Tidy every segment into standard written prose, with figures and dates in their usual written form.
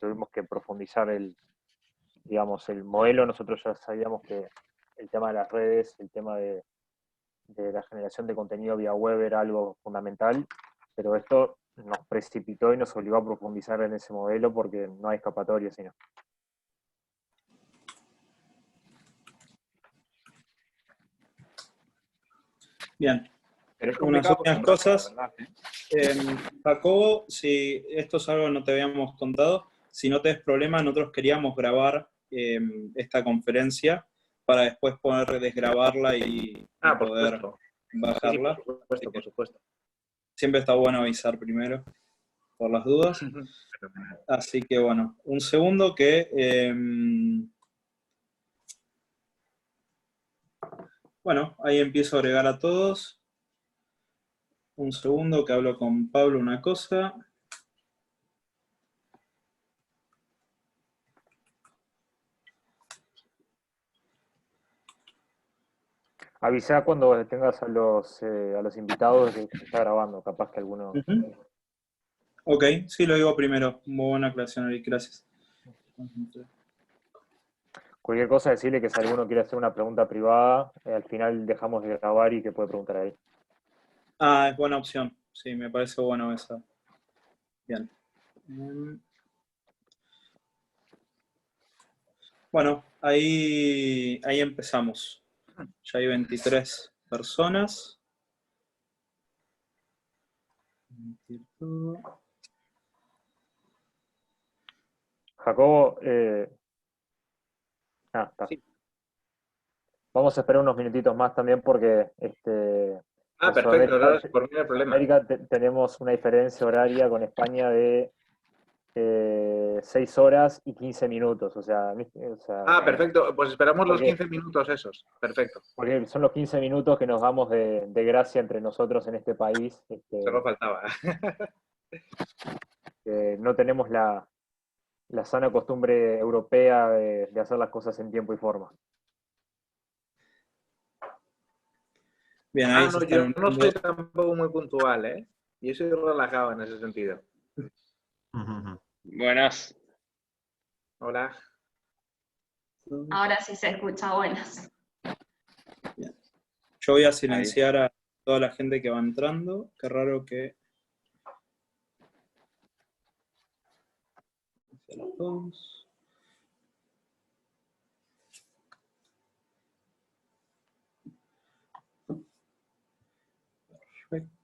tuvimos que profundizar digamos, el modelo. Nosotros ya sabíamos que el tema de las redes, el tema de la generación de contenido vía web era algo fundamental, pero esto nos precipitó y nos obligó a profundizar en ese modelo porque no hay escapatoria, sino. Bien. Pero es Unas complicado últimas acostumbrarse, cosas. la verdad, ¿eh? Jacobo, si esto es algo que no te habíamos contado, si no te des problema, nosotros queríamos grabar esta conferencia para después poder desgrabarla y Por poder supuesto. bajarla. Sí, por supuesto. Siempre está bueno avisar primero, por las dudas. Así que bueno, un segundo que... bueno, ahí empiezo a agregar a todos. Un segundo que hablo con Pablo una cosa. Avisá cuando tengas a los invitados que se está grabando, capaz que alguno... Ok, sí, lo digo primero. Muy buena aclaración, Eric, gracias. Cualquier cosa, decirle que si alguno quiere hacer una pregunta privada, al final dejamos de grabar y que puede preguntar ahí. Ah, es buena opción. Sí, me parece bueno esa. Bien. Bueno, ahí empezamos. Ya hay 23 personas. Jacobo, está. Sí. Vamos a esperar unos minutitos más también porque en Perfecto, Sudamérica, por mí no hay problema. tenemos una diferencia horaria con España de 6 horas y 15 minutos. Perfecto, pues esperamos los porque, 15 minutos esos. Perfecto. porque son los 15 minutos que nos damos de gracia entre nosotros en este país. Solo faltaba. No tenemos la sana costumbre europea de hacer las cosas en tiempo y forma. Bien, ahí No, yo no soy tampoco muy puntual, ¿eh? Yo soy relajado en ese sentido. Buenas. Hola. Ahora sí se escucha, buenas. Bien. Yo voy a silenciar a toda la gente que va entrando. Qué raro que... Todos. Perfecto.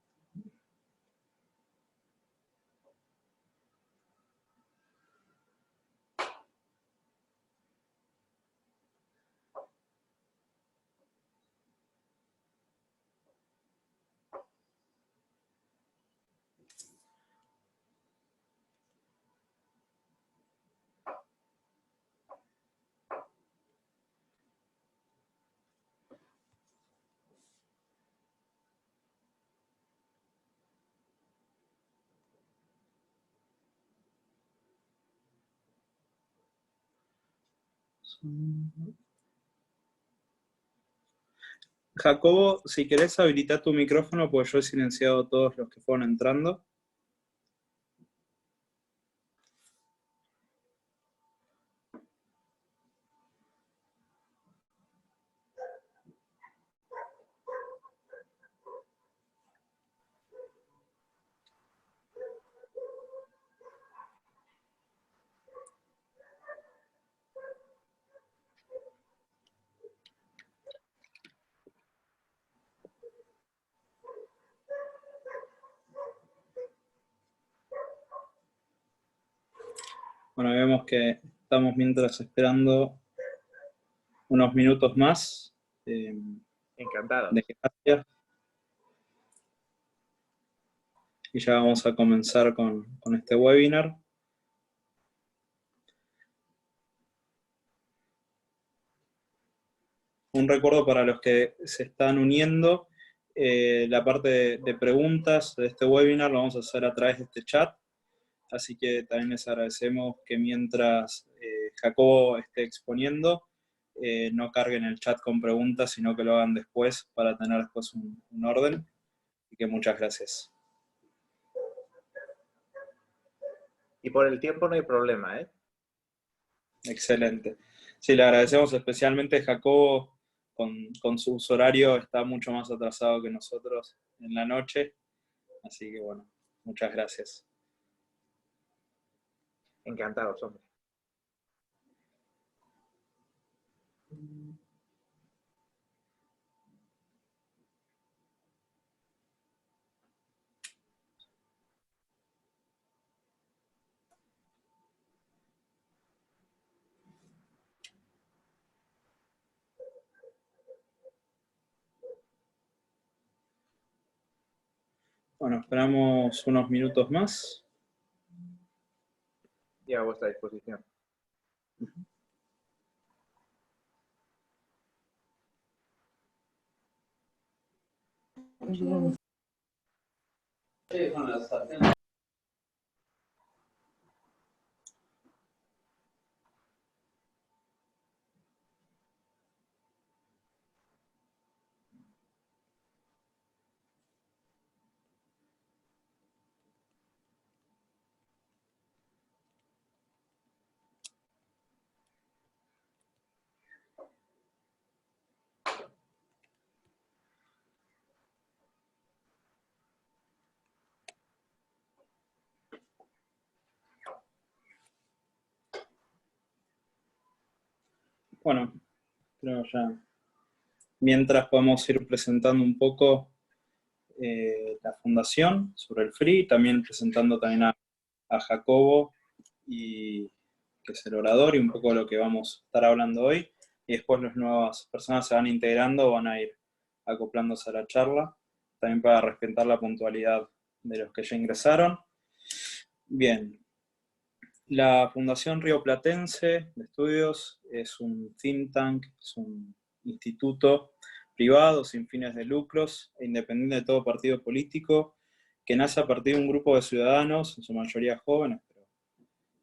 Jacobo, si querés habilitar tu micrófono, pues yo he silenciado a todos los que fueron entrando. Bueno, vemos que estamos mientras esperando unos minutos más. Encantado. Gracias. Y ya vamos a comenzar con este webinar. Un recuerdo para los que se están uniendo, la parte de preguntas de este webinar lo vamos a hacer a través de este chat. Así que también les agradecemos que mientras Jacobo esté exponiendo, no carguen el chat con preguntas, sino que lo hagan después para tener después un orden. Así que muchas gracias. Y por el tiempo no hay problema, ¿eh? Excelente. Sí, le agradecemos especialmente a Jacobo, con su uso horario está mucho más atrasado que nosotros en la noche, así que bueno, muchas gracias. Encantados, hombre. Bueno, esperamos unos minutos más. Y a vuestra disposición. Bueno, creo ya. Mientras podemos ir presentando un poco la fundación sobre el FRI, también presentando también a Jacobo, que es el orador, y un poco lo que vamos a estar hablando hoy. Y después las nuevas personas se van integrando, van a ir acoplándose a la charla, también para respetar la puntualidad de los que ya ingresaron. Bien, la Fundación Rioplatense de Estudios es un think tank, es un instituto privado sin fines de lucros e independiente de todo partido político, que nace a partir de un grupo de ciudadanos, en su mayoría jóvenes, pero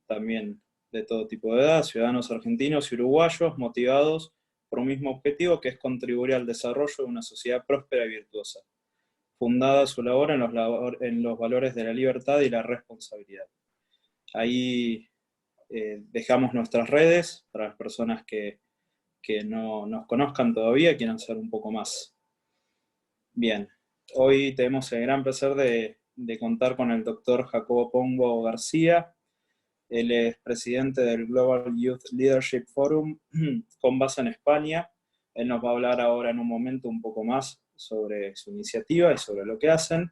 también de todo tipo de edad, ciudadanos argentinos y uruguayos, motivados por un mismo objetivo, que es contribuir al desarrollo de una sociedad próspera y virtuosa, fundada su labor en los valores de la libertad y la responsabilidad. Ahí dejamos nuestras redes para las personas que no nos conozcan todavía, quieran saber un poco más. Bien, hoy tenemos el gran placer de contar con el doctor Jacobo Pombo García. Él es presidente del Global Youth Leadership Forum con base en España. Él nos va a hablar ahora en un momento un poco más sobre su iniciativa y sobre lo que hacen.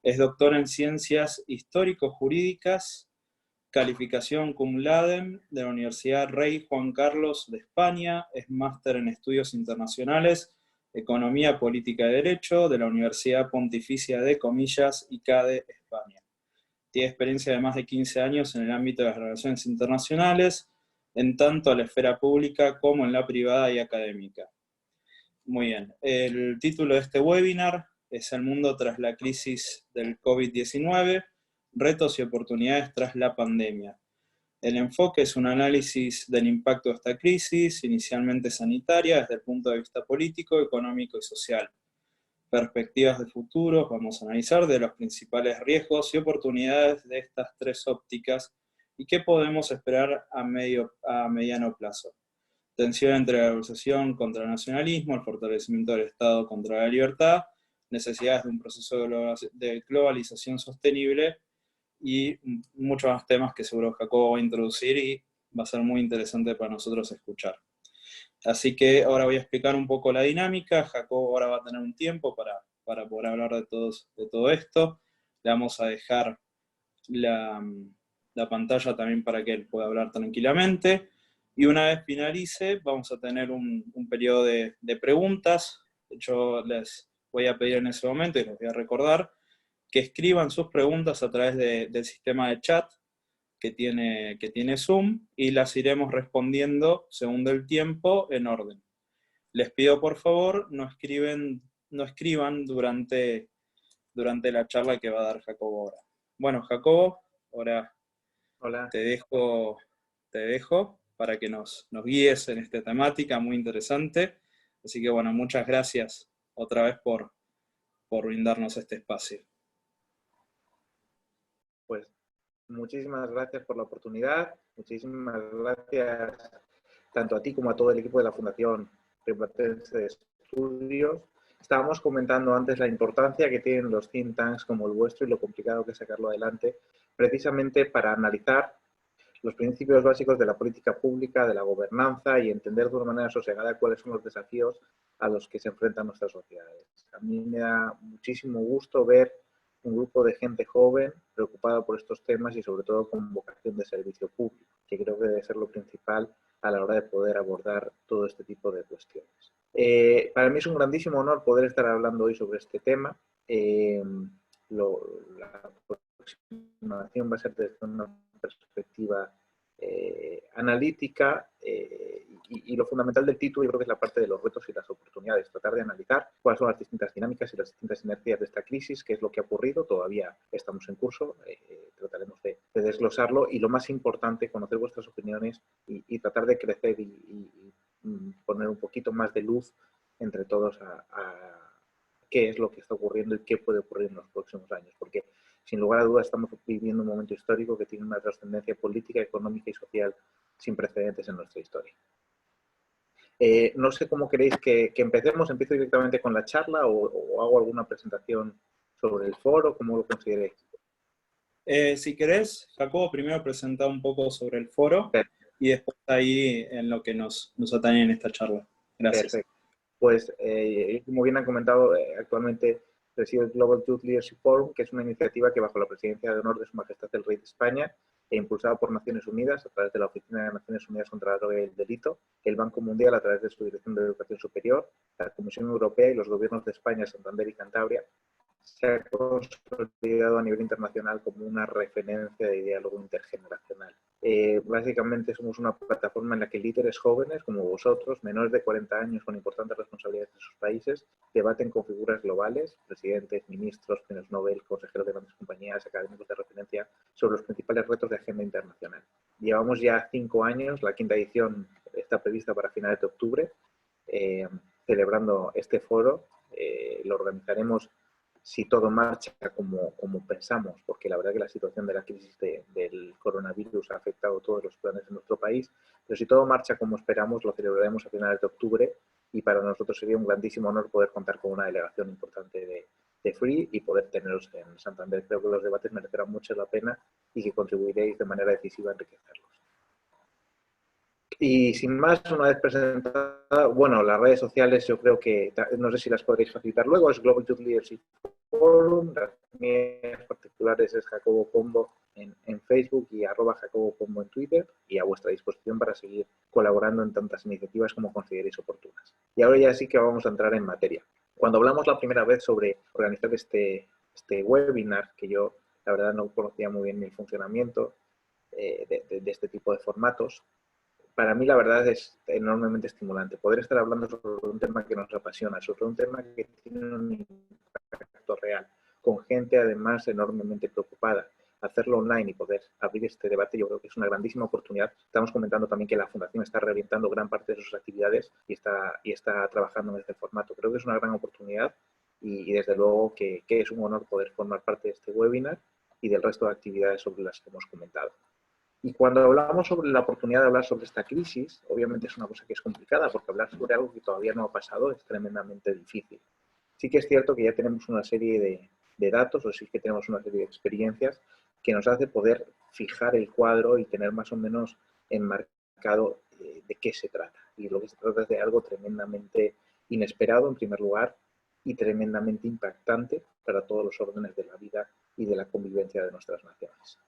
Es doctor en Ciencias Histórico-Jurídicas, calificación cum laude de la Universidad Rey Juan Carlos de España, es máster en Estudios Internacionales, Economía, Política y Derecho de la Universidad Pontificia de Comillas y CADE, España. Tiene experiencia de más de 15 años en el ámbito de las relaciones internacionales, en tanto a la esfera pública como en la privada y académica. Muy bien, el título de este webinar es El mundo tras la crisis del COVID-19, retos y oportunidades tras la pandemia. El enfoque es un análisis del impacto de esta crisis, inicialmente sanitaria, desde el punto de vista político, económico y social. Perspectivas de futuro, vamos a analizar de los principales riesgos y oportunidades de estas tres ópticas y qué podemos esperar a mediano plazo. Tensión entre la globalización contra el nacionalismo, el fortalecimiento del Estado contra la libertad, necesidades de un proceso de globalización sostenible y muchos más temas que seguro Jacobo va a introducir y va a ser muy interesante para nosotros escuchar. Así que ahora voy a explicar un poco la dinámica. Jacobo ahora va a tener un tiempo para poder hablar de todo esto. Le vamos a dejar la pantalla también para que él pueda hablar tranquilamente. Y una vez finalice, vamos a tener un periodo de preguntas. Yo les voy a pedir en ese momento, y les voy a recordar, que escriban sus preguntas a través del sistema de chat que tiene Zoom, y las iremos respondiendo según el tiempo en orden. Les pido por favor, no escriban durante la charla que va a dar Jacobo ahora. Bueno, Jacobo, ahora Hola. te dejo para que nos guíes en esta temática muy interesante. Así que bueno, muchas gracias otra vez por brindarnos este espacio. Pues muchísimas gracias por la oportunidad. Muchísimas gracias tanto a ti como a todo el equipo de la Fundación Rioplatense de Estudios. Estábamos comentando antes la importancia que tienen los think tanks como el vuestro y lo complicado que es sacarlo adelante, precisamente para analizar los principios básicos de la política pública, de la gobernanza y entender de una manera sosegada cuáles son los desafíos a los que se enfrentan nuestras sociedades. A mí me da muchísimo gusto ver un grupo de gente joven preocupada por estos temas y sobre todo con vocación de servicio público, que creo que debe ser lo principal a la hora de poder abordar todo este tipo de cuestiones. Para mí es un grandísimo honor poder estar hablando hoy sobre este tema. La aproximación va a ser desde una perspectiva analítica y lo fundamental del título yo creo que es la parte de los retos y las oportunidades, tratar de analizar cuáles son las distintas dinámicas y las distintas inercias de esta crisis, qué es lo que ha ocurrido, todavía estamos en curso, trataremos de desglosarlo y lo más importante, conocer vuestras opiniones y tratar de crecer y poner un poquito más de luz entre todos a qué es lo que está ocurriendo y qué puede ocurrir en los próximos años, porque sin lugar a dudas estamos viviendo un momento histórico que tiene una trascendencia política, económica y social sin precedentes en nuestra historia. No sé cómo queréis que empecemos. ¿Empiezo directamente con la charla o hago alguna presentación sobre el foro? ¿Cómo lo consideréis? Si querés, Jacobo, primero presenta un poco sobre el foro y después ahí en lo que nos atañe en esta charla. Gracias. Perfecto. Pues, como bien han comentado, actualmente presido el Global Youth Leadership Forum, que es una iniciativa que bajo la presidencia de honor de Su Majestad el Rey de España e impulsada por Naciones Unidas a través de la Oficina de Naciones Unidas contra la Droga y el Delito, el Banco Mundial a través de su Dirección de Educación Superior, la Comisión Europea y los gobiernos de España, Santander y Cantabria, se ha consolidado a nivel internacional como una referencia de diálogo intergeneracional. Básicamente somos una plataforma en la que líderes jóvenes como vosotros, menores de 40 años con importantes responsabilidades en sus países, debaten con figuras globales, presidentes, ministros, premios Nobel, consejeros de grandes compañías, académicos de referencia, sobre los principales retos de agenda internacional. Llevamos ya 5 años, la 5ª edición está prevista para finales de octubre, celebrando este foro. Lo organizaremos si todo marcha como pensamos, porque la verdad que la situación de la crisis del coronavirus ha afectado todos los planes de nuestro país, pero si todo marcha como esperamos, lo celebraremos a finales de octubre y para nosotros sería un grandísimo honor poder contar con una delegación importante de FREE y poder teneros en Santander. Creo que los debates merecerán mucho la pena y que contribuiréis de manera decisiva a enriquecerlos. Y sin más, una vez presentada, bueno, las redes sociales yo creo que, no sé si las podréis facilitar luego, es Global Youth Leadership Forum, las mías particulares es Jacobo Pombo en Facebook y @Jacobo Pombo en Twitter, y a vuestra disposición para seguir colaborando en tantas iniciativas como consideréis oportunas. Y ahora ya sí que vamos a entrar en materia. Cuando hablamos la primera vez sobre organizar este webinar, que yo la verdad no conocía muy bien el funcionamiento de este tipo de formatos, para mí la verdad es enormemente estimulante poder estar hablando sobre un tema que nos apasiona, sobre un tema que tiene un impacto real, con gente además enormemente preocupada. Hacerlo online y poder abrir este debate yo creo que es una grandísima oportunidad. Estamos comentando también que la Fundación está reorientando gran parte de sus actividades y está trabajando en este formato. Creo que es una gran oportunidad y desde luego que es un honor poder formar parte de este webinar y del resto de actividades sobre las que hemos comentado. Y cuando hablamos sobre la oportunidad de hablar sobre esta crisis, obviamente es una cosa que es complicada, porque hablar sobre algo que todavía no ha pasado es tremendamente difícil. Sí que es cierto que ya tenemos una serie de datos, o sí que tenemos una serie de experiencias que nos hace poder fijar el cuadro y tener más o menos enmarcado de qué se trata. Y lo que se trata es de algo tremendamente inesperado, en primer lugar, y tremendamente impactante para todos los órdenes de la vida y de la convivencia de nuestras naciones.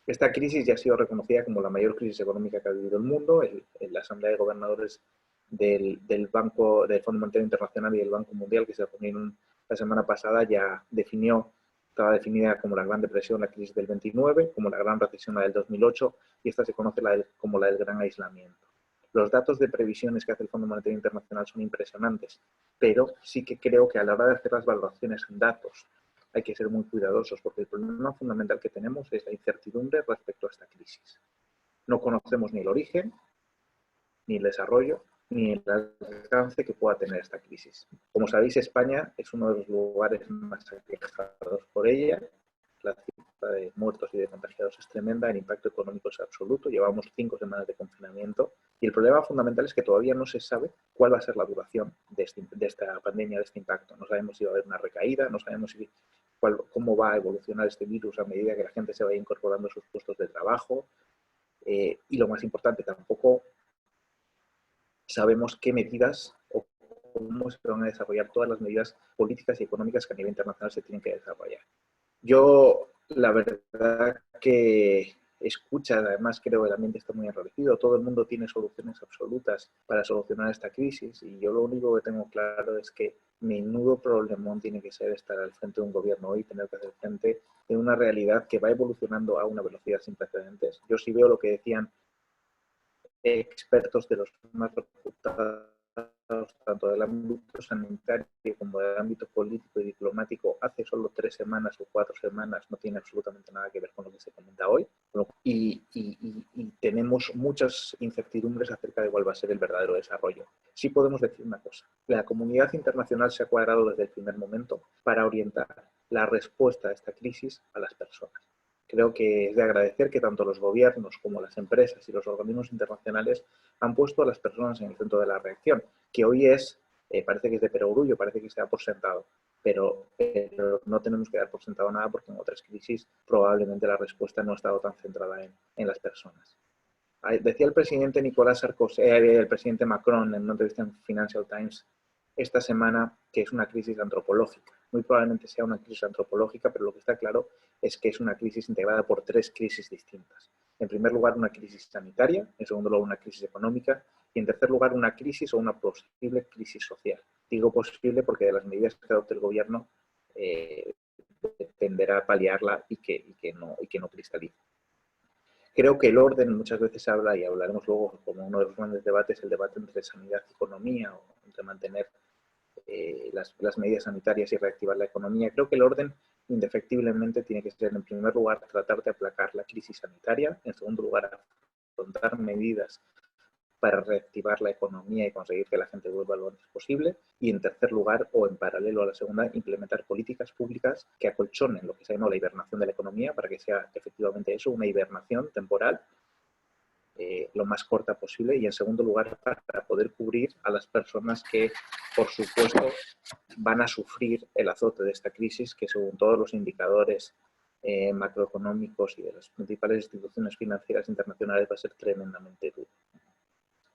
Esta crisis ya ha sido reconocida como la mayor crisis económica que ha vivido el mundo. La Asamblea de Gobernadores del Fondo Monetario Internacional y del Banco Mundial, que se reunieron la semana pasada, ya estaba definida como la Gran Depresión, la crisis del 29, como la Gran Recesión, la del 2008, y esta se conoce como la del Gran Aislamiento. Los datos de previsiones que hace el Fondo Monetario Internacional son impresionantes, pero sí que creo que a la hora de hacer las valoraciones en datos, hay que ser muy cuidadosos, porque el problema fundamental que tenemos es la incertidumbre respecto a esta crisis. No conocemos ni el origen, ni el desarrollo, ni el alcance que pueda tener esta crisis. Como sabéis, España es uno de los lugares más aquejados por ella. La cifra cifra de muertos y de contagiados es tremenda, el impacto económico es absoluto, llevamos 5 semanas de confinamiento y el problema fundamental es que todavía no se sabe cuál va a ser la duración de esta pandemia, de este impacto. No sabemos si va a haber una recaída, no sabemos cómo va a evolucionar este virus a medida que la gente se vaya incorporando a sus puestos de trabajo y lo más importante, tampoco sabemos qué medidas o cómo se van a desarrollar todas las medidas políticas y económicas que a nivel internacional se tienen que desarrollar. Yo, la verdad que escucha, además creo que el ambiente está muy enrarecido, todo el mundo tiene soluciones absolutas para solucionar esta crisis y yo lo único que tengo claro es que menudo problemón tiene que ser estar al frente de un gobierno hoy, tener que hacer frente de una realidad que va evolucionando a una velocidad sin precedentes. Yo sí veo lo que decían expertos de los más reputados, tanto del ámbito sanitario como del ámbito político y diplomático, hace solo 3 semanas o 4 semanas, no tiene absolutamente nada que ver con lo que se comenta hoy. Y tenemos muchas incertidumbres acerca de cuál va a ser el verdadero desarrollo. Sí podemos decir una cosa, la comunidad internacional se ha cuadrado desde el primer momento para orientar la respuesta a esta crisis a las personas. Creo que es de agradecer que tanto los gobiernos como las empresas y los organismos internacionales han puesto a las personas en el centro de la reacción, que hoy parece que es de perogrullo, parece que se da por sentado, pero no tenemos que dar por sentado nada porque en otras crisis probablemente la respuesta no ha estado tan centrada en las personas. Decía el presidente Nicolás Sarkozy, el presidente Macron en una entrevista en Financial Times esta semana que es una crisis antropológica. Muy probablemente sea una crisis antropológica, pero lo que está claro es que es una crisis integrada por 3 crisis distintas. En primer lugar, una crisis sanitaria, en segundo lugar, una crisis económica y en tercer lugar, una crisis o una posible crisis social. Digo posible porque de las medidas que adopte el gobierno dependerá paliarla y que no cristalice. Creo que el orden muchas veces se habla, y hablaremos luego como uno de los grandes debates, el debate entre sanidad y economía, o entre mantener las medidas sanitarias y reactivar la economía. Creo que el orden indefectiblemente tiene que ser, en primer lugar, tratar de aplacar la crisis sanitaria, en segundo lugar, afrontar medidas para reactivar la economía y conseguir que la gente vuelva lo antes posible. Y en tercer lugar, o en paralelo a la segunda, implementar políticas públicas que acolchonen lo que se llama la hibernación de la economía para que sea efectivamente eso, una hibernación temporal lo más corta posible y en segundo lugar para poder cubrir a las personas que por supuesto van a sufrir el azote de esta crisis que según todos los indicadores macroeconómicos y de las principales instituciones financieras internacionales va a ser tremendamente duro.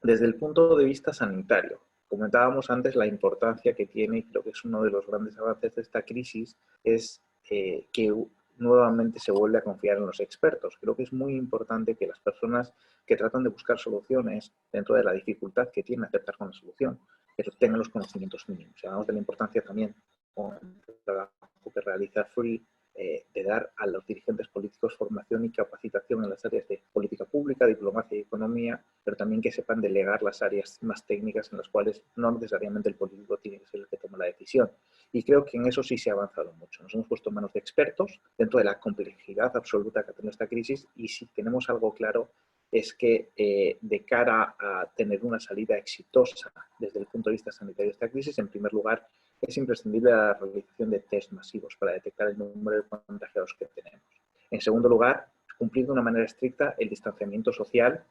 Desde el punto de vista sanitario, comentábamos antes la importancia que tiene, y creo que es uno de los grandes avances de esta crisis, es que nuevamente se vuelve a confiar en los expertos. Creo que es muy importante que las personas que tratan de buscar soluciones dentro de la dificultad que tiene aceptar con la solución, que tengan los conocimientos mínimos. Hablamos de la importancia también con el trabajo que realiza Free de dar a los dirigentes políticos formación y capacitación en las áreas de política pública, diplomacia y economía, pero también que sepan delegar las áreas más técnicas en las cuales no necesariamente el político tiene que ser el que toma la decisión. Y creo que en eso sí se ha avanzado mucho. Nos hemos puesto en manos de expertos dentro de la complejidad absoluta que ha tenido esta crisis y si tenemos algo claro es que de cara a tener una salida exitosa desde el punto de vista sanitario de esta crisis, en primer lugar, es imprescindible la realización de test masivos para detectar el número de contagiados que tenemos. En segundo lugar, cumplir de una manera estricta el distanciamiento social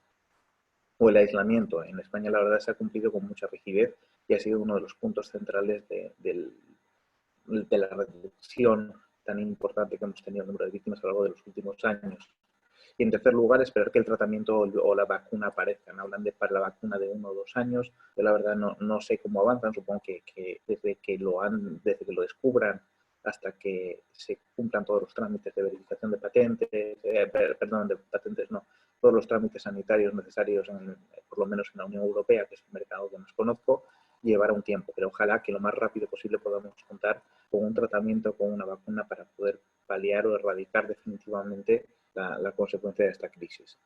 o el aislamiento. En España, la verdad, se ha cumplido con mucha rigidez y ha sido uno de los puntos centrales de la reducción tan importante que hemos tenido el número de víctimas a lo largo de los últimos años. Y en tercer lugar, esperar que el tratamiento o la vacuna aparezcan. Hablan de para la vacuna de 1 o 2 años. Yo la verdad no sé cómo avanzan. Supongo que desde que lo descubran hasta que se cumplan todos los trámites de verificación de patentes, todos los trámites sanitarios necesarios, por lo menos en la Unión Europea, que es el mercado que más conozco, llevará un tiempo. Pero ojalá que lo más rápido posible podamos contar con un tratamiento, con una vacuna para poder paliar o erradicar definitivamente la consecuencia de esta crisis.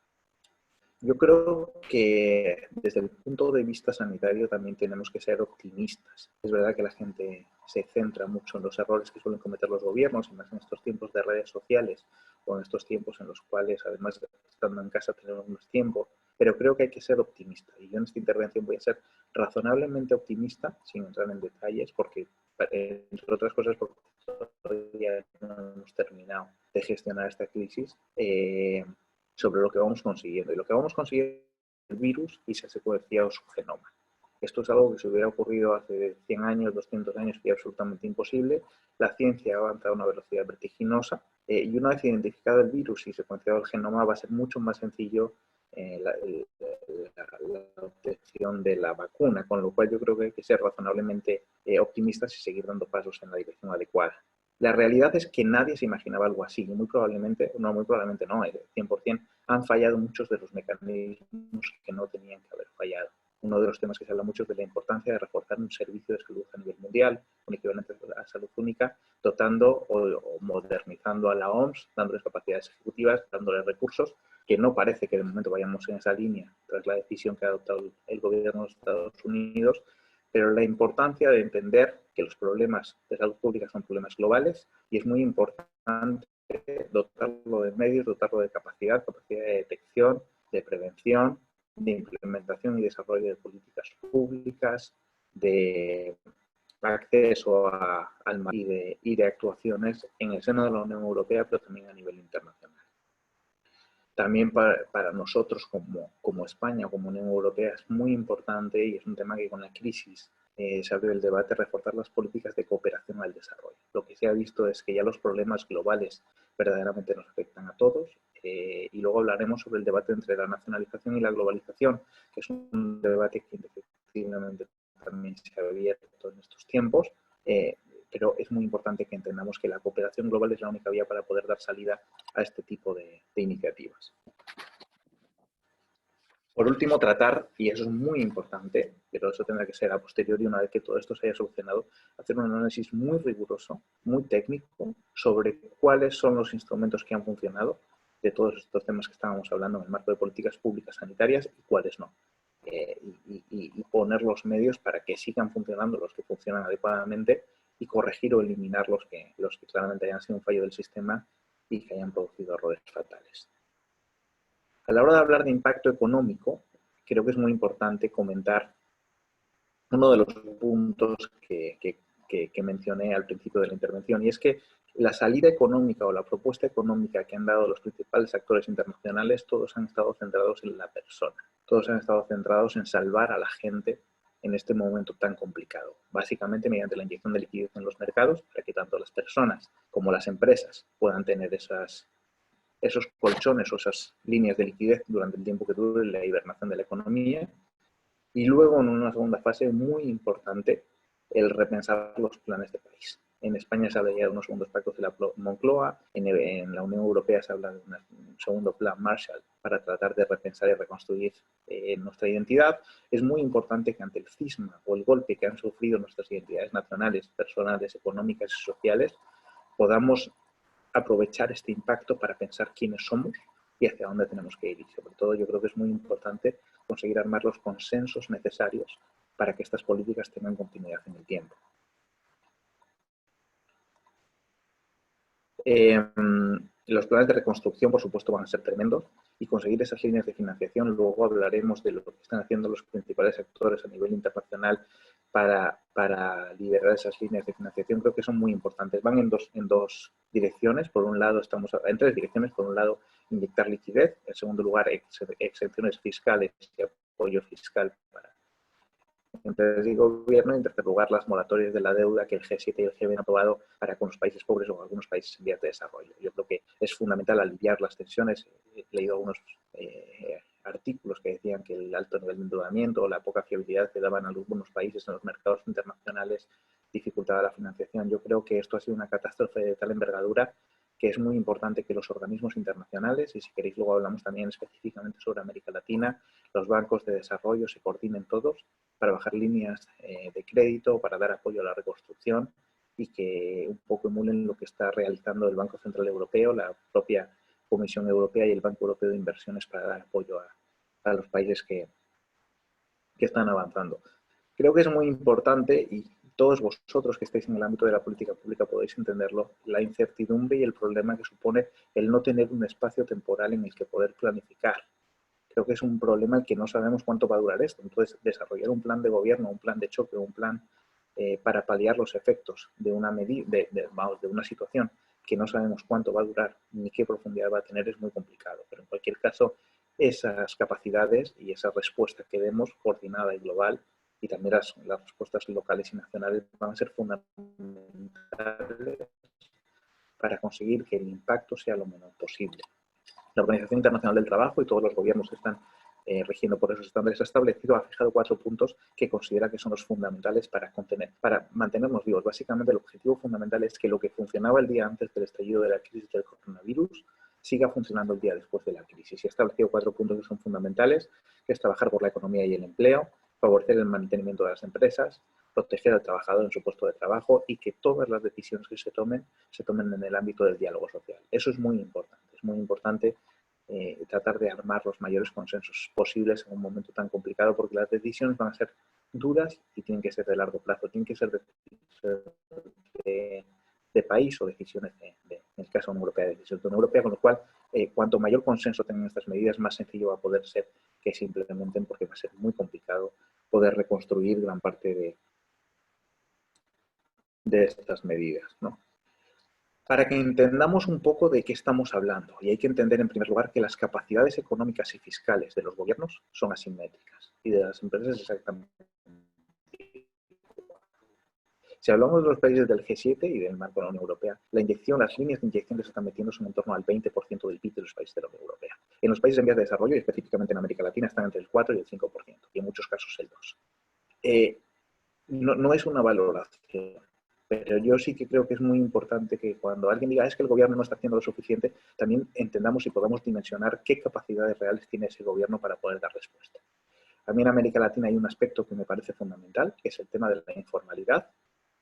Yo creo que desde el punto de vista sanitario también tenemos que ser optimistas. Es verdad que la gente se centra mucho en los errores que suelen cometer los gobiernos, y más en estos tiempos de redes sociales o en estos tiempos en los cuales, además, estando en casa tenemos más tiempo, pero creo que hay que ser optimista. Y yo en esta intervención voy a ser razonablemente optimista, sin entrar en detalles, porque, entre otras cosas, porque todavía no hemos terminado de gestionar esta crisis, sobre lo que vamos consiguiendo. Y lo que vamos consiguiendo es el virus y se ha secuenciado su genoma. Esto es algo que si hubiera ocurrido hace 100 años, 200 años, sería absolutamente imposible. La ciencia ha avanzado a una velocidad vertiginosa y una vez identificado el virus y secuenciado el genoma, va a ser mucho más sencillo la obtención de la vacuna, con lo cual yo creo que hay que ser razonablemente optimistas y seguir dando pasos en la dirección adecuada. La realidad es que nadie se imaginaba algo así, y muy probablemente no, 100%, han fallado muchos de los mecanismos que no tenían que haber fallado. Uno de los temas que se habla mucho es de la importancia de reforzar un servicio de salud a nivel mundial, un equivalente a la salud única, dotando o modernizando a la OMS, dándoles capacidades ejecutivas, dándoles recursos, que no parece que de momento vayamos en esa línea tras la decisión que ha adoptado el gobierno de Estados Unidos, pero la importancia de entender que los problemas de salud pública son problemas globales y es muy importante dotarlo de medios, dotarlo de capacidad de detección, de prevención, de implementación y desarrollo de políticas públicas, de acceso al mar y de actuaciones en el seno de la Unión Europea, pero también a nivel internacional. También para nosotros como España, como Unión Europea, es muy importante y es un tema que con la crisis se abre el debate, reforzar las políticas de cooperación al desarrollo. Lo que se ha visto es que ya los problemas globales verdaderamente nos afectan a todos y luego hablaremos sobre el debate entre la nacionalización y la globalización, que es un debate que efectivamente también se ha abierto en estos tiempos. Pero es muy importante que entendamos que la cooperación global es la única vía para poder dar salida a este tipo de iniciativas. Por último, tratar, y eso es muy importante, pero eso tendrá que ser a posteriori, una vez que todo esto se haya solucionado, hacer un análisis muy riguroso, muy técnico, sobre cuáles son los instrumentos que han funcionado de todos estos temas que estábamos hablando en el marco de políticas públicas sanitarias y cuáles no. Y poner los medios para que sigan funcionando los que funcionan adecuadamente y corregir o eliminar los que claramente hayan sido un fallo del sistema y que hayan producido errores fatales. A la hora de hablar de impacto económico, creo que es muy importante comentar uno de los puntos que mencioné al principio de la intervención, y es que la salida económica o la propuesta económica que han dado los principales actores internacionales, todos han estado centrados en la persona, todos han estado centrados en salvar a la gente en este momento tan complicado, básicamente mediante la inyección de liquidez en los mercados para que tanto las personas como las empresas puedan tener esos colchones o esas líneas de liquidez durante el tiempo que dure la hibernación de la economía. Y luego, en una segunda fase muy importante, el repensar los planes de país. En España se habla ya de unos segundos pactos de la Moncloa, en la Unión Europea se habla de un segundo plan Marshall para tratar de repensar y reconstruir nuestra identidad. Es muy importante que ante el cisma o el golpe que han sufrido nuestras identidades nacionales, personales, económicas y sociales, podamos aprovechar este impacto para pensar quiénes somos y hacia dónde tenemos que ir. Y sobre todo yo creo que es muy importante conseguir armar los consensos necesarios para que estas políticas tengan continuidad en el tiempo. Los planes de reconstrucción, por supuesto, van a ser tremendos y conseguir esas líneas de financiación, luego hablaremos de lo que están haciendo los principales actores a nivel internacional para liberar esas líneas de financiación, creo que son muy importantes. Van en dos direcciones. Por un lado, estamos en tres direcciones. Por un lado, inyectar liquidez. En segundo lugar, exenciones fiscales y apoyo fiscal para empresas y gobierno. Y en tercer lugar, las moratorias de la deuda que el G7 y el G20 han aprobado para con los países pobres o algunos países en vías de desarrollo. Yo creo que es fundamental aliviar las tensiones. He leído algunos artículos que decían que el alto nivel de endeudamiento o la poca fiabilidad que daban algunos países en los mercados internacionales dificultaba la financiación. Yo creo que esto ha sido una catástrofe de tal envergadura que es muy importante que los organismos internacionales, y si queréis luego hablamos también específicamente sobre América Latina, los bancos de desarrollo se coordinen todos para bajar líneas de crédito, para dar apoyo a la reconstrucción y que un poco emulen lo que está realizando el Banco Central Europeo, la propia Comisión Europea y el Banco Europeo de Inversiones para dar apoyo a los países que están avanzando. Creo que es muy importante, y todos vosotros que estáis en el ámbito de la política pública podéis entenderlo, la incertidumbre y el problema que supone el no tener un espacio temporal en el que poder planificar. Creo que es un problema el que no sabemos cuánto va a durar esto. Entonces, desarrollar un plan de gobierno, un plan de choque, un plan para paliar los efectos de una, de una situación que no sabemos cuánto va a durar ni qué profundidad va a tener es muy complicado. Pero en cualquier caso, esas capacidades y esa respuesta que demos, coordinada y global, y también las respuestas locales y nacionales van a ser fundamentales para conseguir que el impacto sea lo menor posible. La Organización Internacional del Trabajo y todos los gobiernos que están rigiendo por esos estándares establecidos ha fijado 4 puntos que considera que son los fundamentales para mantenernos vivos. Básicamente el objetivo fundamental es que lo que funcionaba el día antes del estallido de la crisis del coronavirus siga funcionando el día después de la crisis. Y ha establecido 4 puntos que son fundamentales, que es trabajar por la economía y el empleo, favorecer el mantenimiento de las empresas, proteger al trabajador en su puesto de trabajo y que todas las decisiones que se tomen en el ámbito del diálogo social. Eso es muy importante. Es muy importante tratar de armar los mayores consensos posibles en un momento tan complicado, porque las decisiones van a ser duras y tienen que ser de largo plazo, tienen que ser de país o decisiones, en el caso de la Unión Europea, decisiones de la Unión Europea, con lo cual, cuanto mayor consenso tengan estas medidas, más sencillo va a poder ser que se implementen, porque va a ser muy complicado poder reconstruir gran parte de estas medidas, ¿no? Para que entendamos un poco de qué estamos hablando, y hay que entender en primer lugar que las capacidades económicas y fiscales de los gobiernos son asimétricas y de las empresas exactamente. Si hablamos de los países del G7 y del marco de la Unión Europea, las líneas de inyección que se están metiendo son en torno al 20% del PIB de los países de la Unión Europea. En los países en vías de desarrollo, y específicamente en América Latina, están entre el 4 y el 5%, y en muchos casos el 2%. No es una valoración, pero yo sí que creo que es muy importante que cuando alguien diga es que el gobierno no está haciendo lo suficiente, también entendamos y podamos dimensionar qué capacidades reales tiene ese gobierno para poder dar respuesta. A mí en América Latina hay un aspecto que me parece fundamental, que es el tema de la informalidad.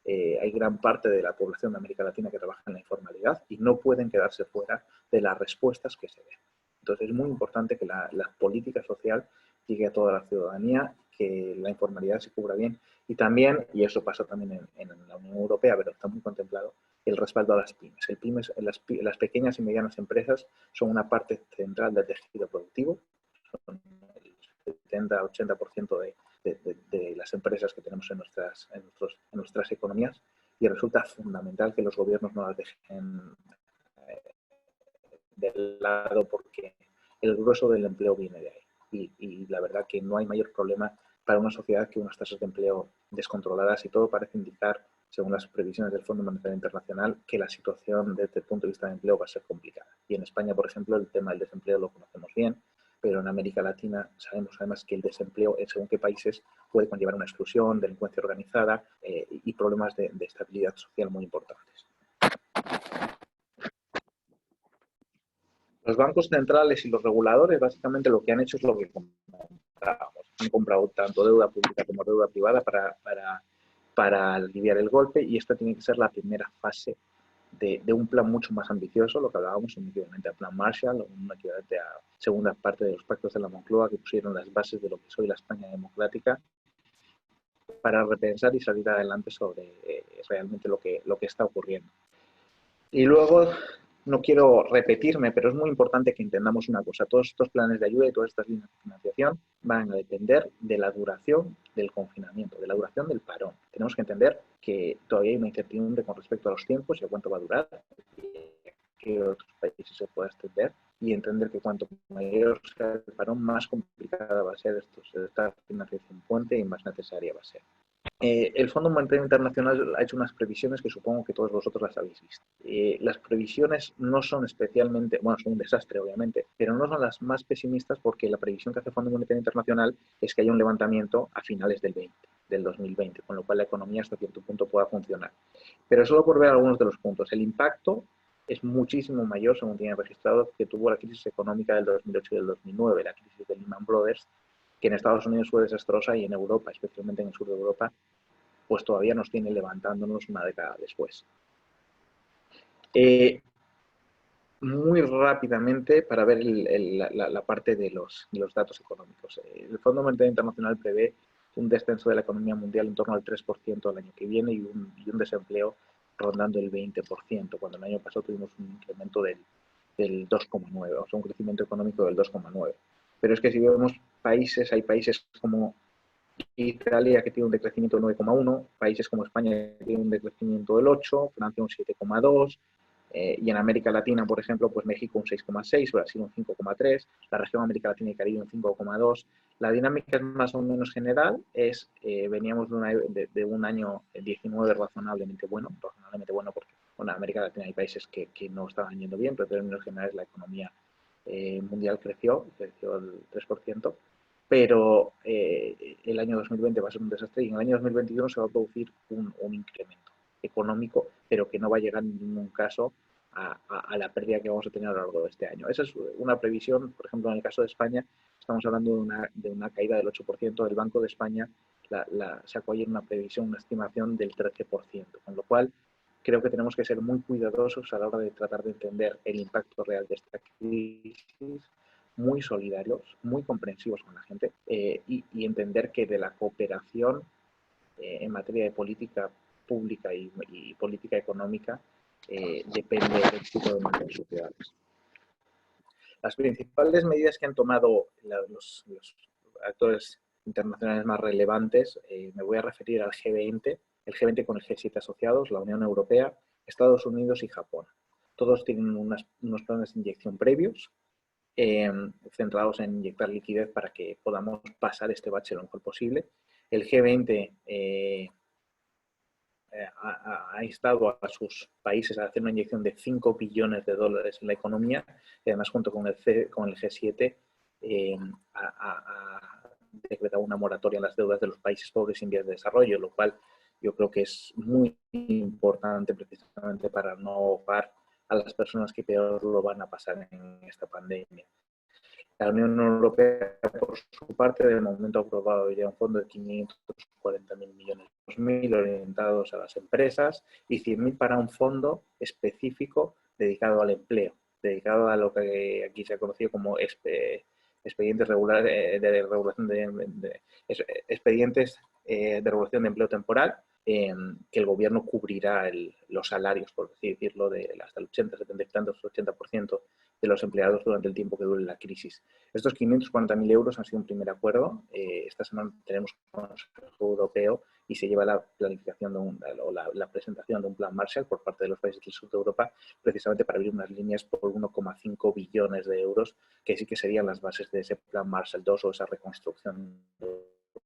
Hay gran parte de la población de América Latina que trabaja en la informalidad y no pueden quedarse fuera de las respuestas que se den. Entonces es muy importante que la política social llegue a toda la ciudadanía, que la informalidad se cubra bien y también, y eso pasa también en la Unión Europea, pero está muy contemplado, el respaldo a las pymes. Las pequeñas y medianas empresas son una parte central del tejido productivo, son el 70-80% de las empresas que tenemos en nuestras economías, y resulta fundamental que los gobiernos no las dejen de lado, porque el grueso del empleo viene de ahí. Y la verdad que no hay mayor problema para una sociedad que unas tasas de empleo descontroladas, y todo parece indicar, según las previsiones del Fondo Monetario Internacional, que la situación desde el punto de vista del empleo va a ser complicada. Y en España, por ejemplo, el tema del desempleo lo conocemos bien, pero en América Latina sabemos además que el desempleo, en según qué países, puede conllevar una exclusión, delincuencia organizada y problemas de estabilidad social muy importantes. Los bancos centrales y los reguladores básicamente lo que han hecho es lo que comentábamos. Han comprado tanto deuda pública como deuda privada para aliviar el golpe, y esta tiene que ser la primera fase de un plan mucho más ambicioso, lo que hablábamos, un equivalente al plan Marshall, o un equivalente a segunda parte de los pactos de la Moncloa, que pusieron las bases de lo que es hoy la España democrática, para repensar y salir adelante sobre realmente lo que está ocurriendo. Y luego, no quiero repetirme, pero es muy importante que entendamos una cosa. Todos estos planes de ayuda y todas estas líneas de financiación van a depender de la duración del confinamiento, de la duración del parón. Tenemos que entender que todavía hay una incertidumbre con respecto a los tiempos y a cuánto va a durar, que otros países se pueda extender, y entender que cuanto mayor sea el parón, más complicada va a ser esta financiación puente y más necesaria va a ser. El Fondo Monetario Internacional ha hecho unas previsiones que supongo que todos vosotros las habéis visto. Las previsiones no son especialmente, bueno, son un desastre obviamente, pero no son las más pesimistas, porque la previsión que hace el Fondo Monetario Internacional es que haya un levantamiento a finales del 2020, con lo cual la economía hasta cierto punto pueda funcionar. Pero solo por ver algunos de los puntos, el impacto es muchísimo mayor, según tienen registrado, que tuvo la crisis económica del 2008 y del 2009, la crisis de Lehman Brothers, que en Estados Unidos fue desastrosa, y en Europa, especialmente en el sur de Europa, pues todavía nos tiene levantándonos una década después. Muy rápidamente, para ver la parte de los datos económicos. El Fondo Monetario Internacional prevé un descenso de la economía mundial en torno al 3% el año que viene, y un desempleo rondando el 20%, cuando el año pasado tuvimos un incremento del 2,9%, o sea, un crecimiento económico del 2,9%. Pero es que si vemos países, hay países como Italia, que tiene un decrecimiento del 9,1, países como España, que tiene un decrecimiento del 8, Francia un 7,2, y en América Latina, por ejemplo, pues México un 6,6, Brasil un 5,3, la región América Latina y Caribe un 5,2. La dinámica es más o menos general, veníamos de un año 19 razonablemente bueno porque en América Latina hay países que no estaban yendo bien, pero en términos generales la economía mundial creció el 3%, pero el año 2020 va a ser un desastre y en el año 2021 se va a producir un incremento económico, pero que no va a llegar en ningún caso a la pérdida que vamos a tener a lo largo de este año. Esa es una previsión, por ejemplo, en el caso de España, estamos hablando de una caída del 8%, del Banco de España sacó ayer una previsión, una estimación del 13%, con lo cual creo que tenemos que ser muy cuidadosos a la hora de tratar de entender el impacto real de esta crisis, muy solidarios, muy comprensivos con la gente y entender que de la cooperación en materia de política pública y política económica depende del éxito de nuestras sociedades. Las principales medidas que han tomado los actores internacionales más relevantes, me voy a referir al G20, el G20 con el G7 asociados, la Unión Europea, Estados Unidos y Japón. Todos tienen unos planes de inyección previos, centrados en inyectar liquidez para que podamos pasar este bache lo mejor posible. El G20 ha instado a sus países a hacer una inyección de 5 billones de dólares en la economía y además junto con el G7 ha decretado una moratoria en las deudas de los países pobres y en vías de desarrollo, lo cual yo creo que es muy importante precisamente para no ahogar a las personas que peor lo van a pasar en esta pandemia. La Unión Europea, por su parte, de momento ha aprobado ya un fondo de 540.000 millones, 2.000 orientados a las empresas y 100.000 para un fondo específico dedicado al empleo, dedicado a lo que aquí se ha conocido como expedientes de regulación expedientes de regulación de empleo temporal, que el gobierno cubrirá los salarios, por así decirlo, de hasta el 80, 70 y tantos, 80% de los empleados durante el tiempo que dure la crisis. Estos 540.000 euros han sido un primer acuerdo. Esta semana tenemos un Consejo Europeo y se lleva la planificación la presentación de un plan Marshall por parte de los países del sur de Europa, precisamente para abrir unas líneas por 1,5 billones de euros, que sí que serían las bases de ese plan Marshall II o esa reconstrucción de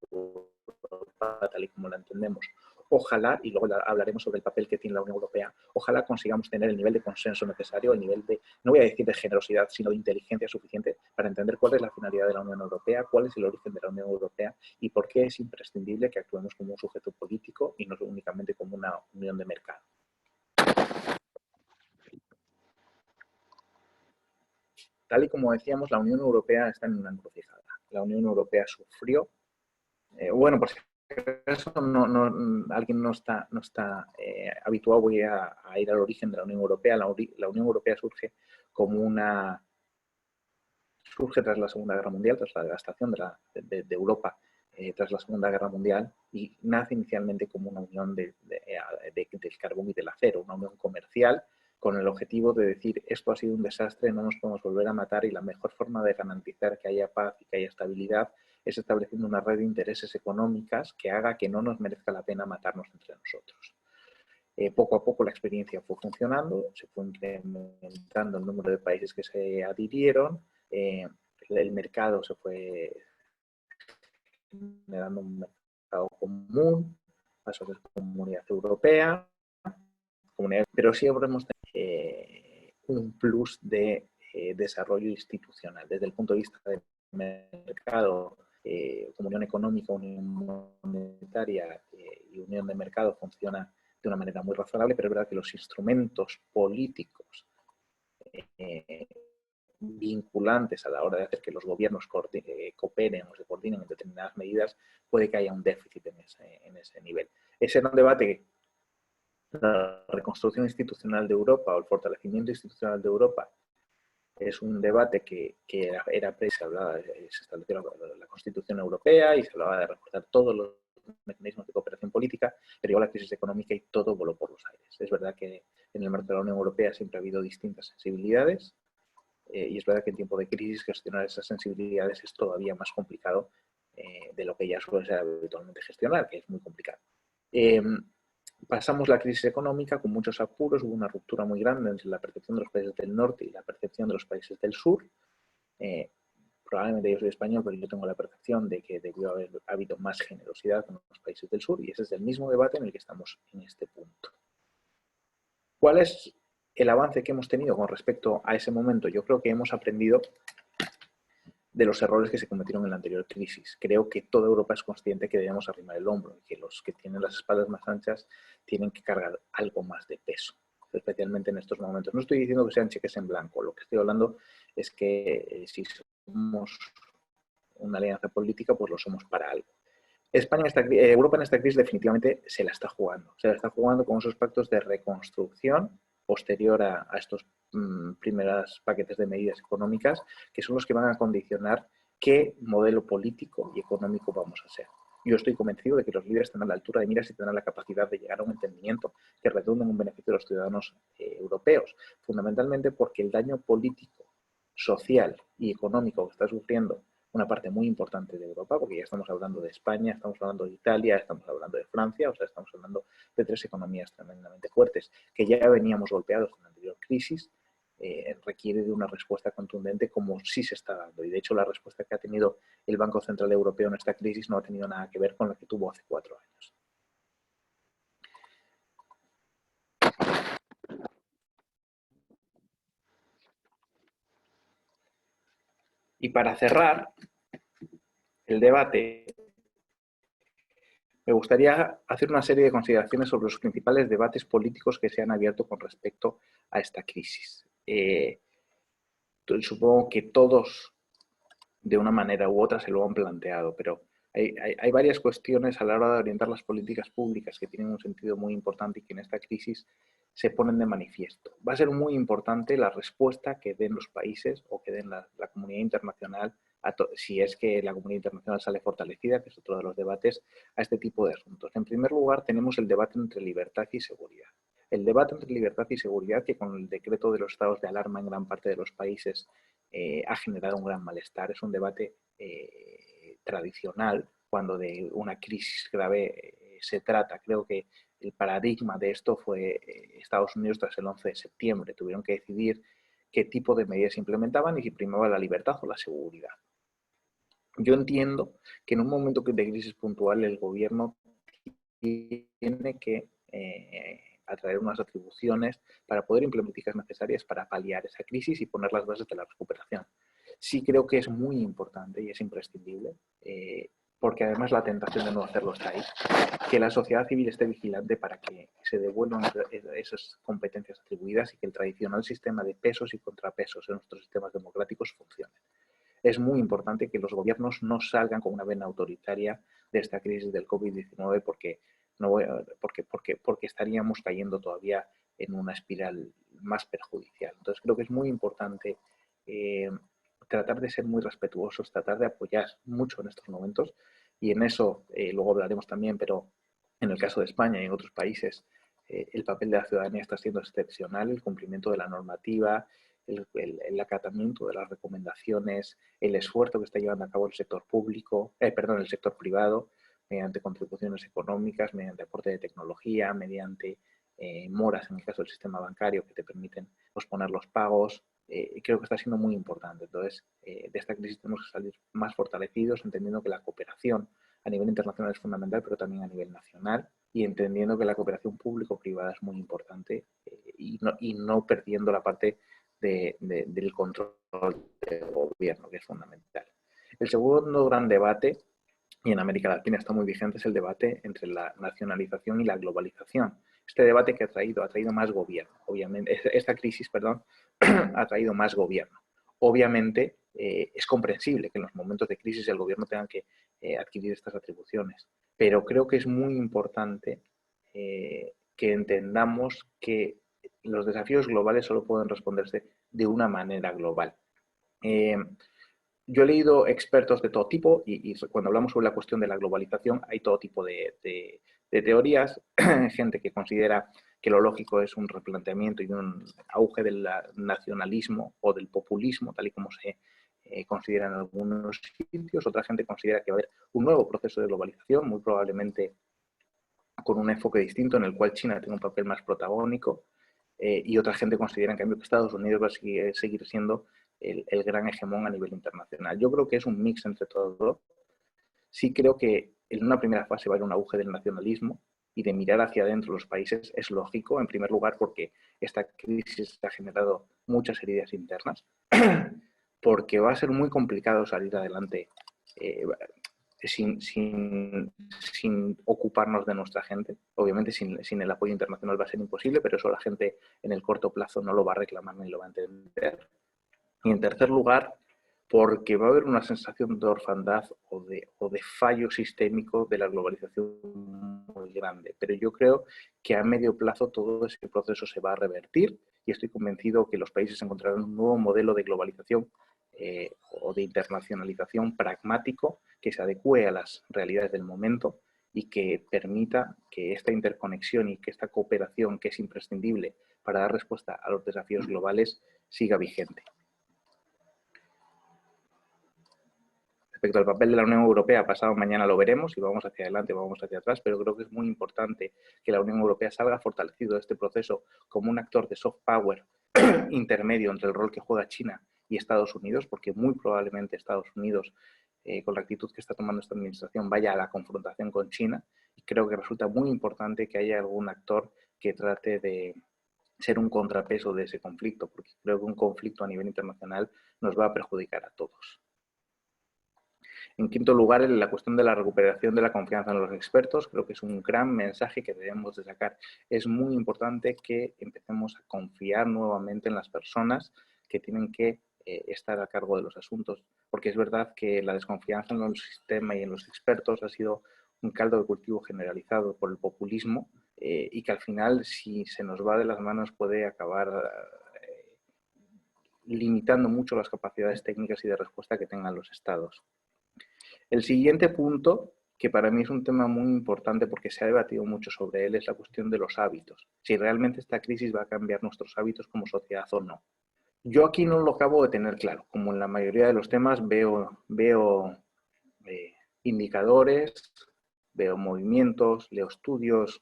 Europa tal y como la entendemos. Ojalá, y luego hablaremos sobre el papel que tiene la Unión Europea, ojalá consigamos tener el nivel de consenso necesario, el nivel de, no voy a decir de generosidad, sino de inteligencia suficiente para entender cuál es la finalidad de la Unión Europea, cuál es el origen de la Unión Europea y por qué es imprescindible que actuemos como un sujeto político y no únicamente como una unión de mercado. Tal y como decíamos, la Unión Europea está en una encrucijada. La Unión Europea sufrió, bueno, por si eso alguien no está habituado, voy a ir al origen de la Unión Europea. La Unión Europea surge tras la Segunda Guerra Mundial, tras la devastación de Europa tras la Segunda Guerra Mundial, y nace inicialmente como una unión del carbón y del acero, una unión comercial con el objetivo de decir esto ha sido un desastre, no nos podemos volver a matar y la mejor forma de garantizar que haya paz y que haya estabilidad es estableciendo una red de intereses económicas que haga que no nos merezca la pena matarnos entre nosotros. Poco a poco la experiencia fue funcionando, se fue incrementando el número de países que se adhirieron, el mercado se fue generando un mercado común, pasó a ser Comunidad Europea, pero siempre hemos tenido un plus de desarrollo institucional desde el punto de vista del mercado. Como unión económica, unión monetaria y unión de mercado funciona de una manera muy razonable, pero es verdad que los instrumentos políticos vinculantes a la hora de hacer que los gobiernos cooperen o se coordinen en determinadas medidas, puede que haya un déficit en ese nivel. Ese era un debate, la reconstrucción institucional de Europa o el fortalecimiento institucional de Europa, es un debate que se estableció la Constitución Europea y se hablaba de reforzar todos los mecanismos de cooperación política, pero llegó la crisis económica y todo voló por los aires. Es verdad que en el marco de la Unión Europea siempre ha habido distintas sensibilidades, y es verdad que en tiempo de crisis gestionar esas sensibilidades es todavía más complicado de lo que ya suele ser habitualmente gestionar, que es muy complicado. Pasamos la crisis económica con muchos apuros, hubo una ruptura muy grande entre la percepción de los países del norte y la percepción de los países del sur. Probablemente yo soy español, pero yo tengo la percepción de que debió haber habido más generosidad con los países del sur, y ese es el mismo debate en el que estamos en este punto. ¿Cuál es el avance que hemos tenido con respecto a ese momento? Yo creo que hemos aprendido de los errores que se cometieron en la anterior crisis. Creo que toda Europa es consciente que debemos arrimar el hombro y que los que tienen las espaldas más anchas tienen que cargar algo más de peso, especialmente en estos momentos. No estoy diciendo que sean cheques en blanco, lo que estoy hablando es que si somos una alianza política, pues lo somos para algo. Europa en esta crisis definitivamente se la está jugando. Se la está jugando con esos pactos de reconstrucción posterior a estos primeros paquetes de medidas económicas, que son los que van a condicionar qué modelo político y económico vamos a ser. Yo estoy convencido de que los líderes tendrán la altura de miras y tendrán la capacidad de llegar a un entendimiento que redunde en un beneficio de los ciudadanos europeos, fundamentalmente porque el daño político, social y económico que está sufriendo una parte muy importante de Europa, porque ya estamos hablando de España, estamos hablando de Italia, estamos hablando de Francia, o sea, estamos hablando de 3 economías tremendamente fuertes, que ya veníamos golpeados en la anterior crisis, requiere de una respuesta contundente como sí se está dando. Y de hecho la respuesta que ha tenido el Banco Central Europeo en esta crisis no ha tenido nada que ver con la que tuvo hace 4 años. Y para cerrar el debate, me gustaría hacer una serie de consideraciones sobre los principales debates políticos que se han abierto con respecto a esta crisis. Supongo que todos, de una manera u otra, se lo han planteado, pero hay varias cuestiones a la hora de orientar las políticas públicas que tienen un sentido muy importante y que en esta crisis se ponen de manifiesto. Va a ser muy importante la respuesta que den los países o que den la comunidad internacional, si es que la comunidad internacional sale fortalecida, que es otro de los debates, a este tipo de asuntos. En primer lugar, tenemos el debate entre libertad y seguridad. El debate entre libertad y seguridad, que con el decreto de los estados de alarma en gran parte de los países ha generado un gran malestar, es un debate tradicional cuando de una crisis grave se trata. Creo que el paradigma de esto fue Estados Unidos tras el 11 de septiembre. Tuvieron que decidir qué tipo de medidas implementaban y si primaba la libertad o la seguridad. Yo entiendo que en un momento de crisis puntual el gobierno tiene que atraer unas atribuciones para poder implementar políticas necesarias para paliar esa crisis y poner las bases de la recuperación. Sí creo que es muy importante y es imprescindible, porque además la tentación de no hacerlo está ahí, que la sociedad civil esté vigilante para que se devuelvan esas competencias atribuidas y que el tradicional sistema de pesos y contrapesos en nuestros sistemas democráticos funcione. Es muy importante que los gobiernos no salgan con una vena autoritaria de esta crisis del COVID-19 porque estaríamos cayendo todavía en una espiral más perjudicial. Entonces creo que es muy importante tratar de ser muy respetuosos, tratar de apoyar mucho en estos momentos, y en eso luego hablaremos también, pero en el caso de España y en otros países el papel de la ciudadanía está siendo excepcional, el cumplimiento de la normativa, el acatamiento de las recomendaciones, el esfuerzo que está llevando a cabo el sector público, el sector privado, mediante contribuciones económicas, mediante aporte de tecnología, mediante moras en el caso del sistema bancario que te permiten posponer los pagos. Creo que está siendo muy importante. Entonces, de esta crisis tenemos que salir más fortalecidos, entendiendo que la cooperación a nivel internacional es fundamental, pero también a nivel nacional, y entendiendo que la cooperación público-privada es muy importante y no perdiendo la parte del control del gobierno, que es fundamental. El segundo gran debate, y en América Latina está muy vigente, es el debate entre la nacionalización y la globalización. Este debate que ha traído más gobierno. Obviamente, esta crisis, ha traído más gobierno. Obviamente, es comprensible que en los momentos de crisis el gobierno tenga que adquirir estas atribuciones, pero creo que es muy importante que entendamos que los desafíos globales solo pueden responderse de una manera global. Yo he leído expertos de todo tipo y cuando hablamos sobre la cuestión de la globalización hay todo tipo de de teorías, gente que considera que lo lógico es un replanteamiento y un auge del nacionalismo o del populismo, tal y como se considera en algunos sitios. Otra gente considera que va a haber un nuevo proceso de globalización, muy probablemente con un enfoque distinto en el cual China tiene un papel más protagónico, y otra gente considera en cambio que Estados Unidos va a seguir siendo el gran hegemón a nivel internacional. Yo creo que es un mix entre todo. Sí creo que en una primera fase va a haber un auge del nacionalismo y de mirar hacia adentro los países. Es lógico, en primer lugar, porque esta crisis ha generado muchas heridas internas, porque va a ser muy complicado salir adelante sin ocuparnos de nuestra gente. Obviamente sin el apoyo internacional va a ser imposible, pero eso la gente en el corto plazo no lo va a reclamar ni lo va a entender. Y en tercer lugar, porque va a haber una sensación de orfandad o de fallo sistémico de la globalización muy grande. Pero yo creo que a medio plazo todo ese proceso se va a revertir y estoy convencido que los países encontrarán un nuevo modelo de globalización o de internacionalización pragmático que se adecue a las realidades del momento y que permita que esta interconexión y que esta cooperación que es imprescindible para dar respuesta a los desafíos globales siga vigente. Respecto al papel de la Unión Europea, pasado mañana lo veremos, si vamos hacia adelante o vamos hacia atrás, pero creo que es muy importante que la Unión Europea salga fortalecido de este proceso como un actor de soft power intermedio entre el rol que juega China y Estados Unidos, porque muy probablemente Estados Unidos, con la actitud que está tomando esta administración, vaya a la confrontación con China, y creo que resulta muy importante que haya algún actor que trate de ser un contrapeso de ese conflicto, porque creo que un conflicto a nivel internacional nos va a perjudicar a todos. En quinto lugar, la cuestión de la recuperación de la confianza en los expertos, creo que es un gran mensaje que debemos de sacar. Es muy importante que empecemos a confiar nuevamente en las personas que tienen que estar a cargo de los asuntos, porque es verdad que la desconfianza en el sistema y en los expertos ha sido un caldo de cultivo generalizado por el populismo, y que al final, si se nos va de las manos, puede acabar limitando mucho las capacidades técnicas y de respuesta que tengan los estados. El siguiente punto, que para mí es un tema muy importante porque se ha debatido mucho sobre él, es la cuestión de los hábitos. Si realmente esta crisis va a cambiar nuestros hábitos como sociedad o no. Yo aquí no lo acabo de tener claro. Como en la mayoría de los temas veo indicadores, veo movimientos, leo estudios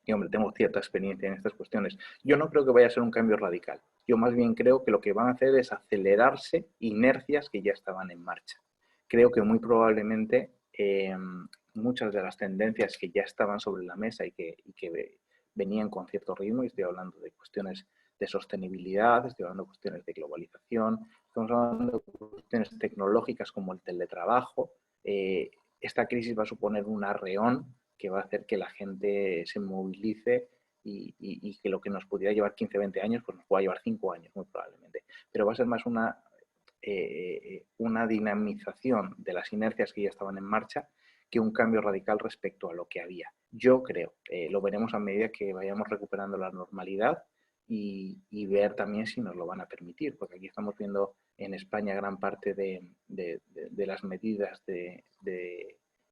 y, hombre, tengo cierta experiencia en estas cuestiones. Yo no creo que vaya a ser un cambio radical. Yo más bien creo que lo que van a hacer es acelerarse inercias que ya estaban en marcha. Creo que muy probablemente muchas de las tendencias que ya estaban sobre la mesa y que venían con cierto ritmo, y estoy hablando de cuestiones de sostenibilidad, estoy hablando de cuestiones de globalización, estamos hablando de cuestiones tecnológicas como el teletrabajo. Esta crisis va a suponer un arreón que va a hacer que la gente se movilice y que lo que nos pudiera llevar 15, 20 años, pues nos pueda llevar 5 años muy probablemente. Pero va a ser más una dinamización de las inercias que ya estaban en marcha que un cambio radical respecto a lo que había. Yo creo, lo veremos a medida que vayamos recuperando la normalidad y ver también si nos lo van a permitir, porque aquí estamos viendo en España gran parte de las medidas de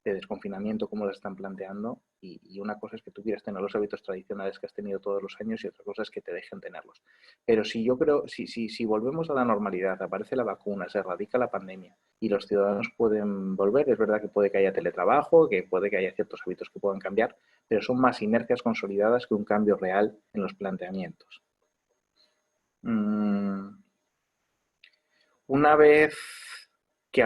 desconfinamiento, cómo las están planteando, y una cosa es que tú quieras tener los hábitos tradicionales que has tenido todos los años y otra cosa es que te dejen tenerlos. Pero si yo creo, si volvemos a la normalidad, aparece la vacuna, se erradica la pandemia y los ciudadanos pueden volver, es verdad que puede que haya teletrabajo, que puede que haya ciertos hábitos que puedan cambiar, pero son más inercias consolidadas que un cambio real en los planteamientos. Una vez que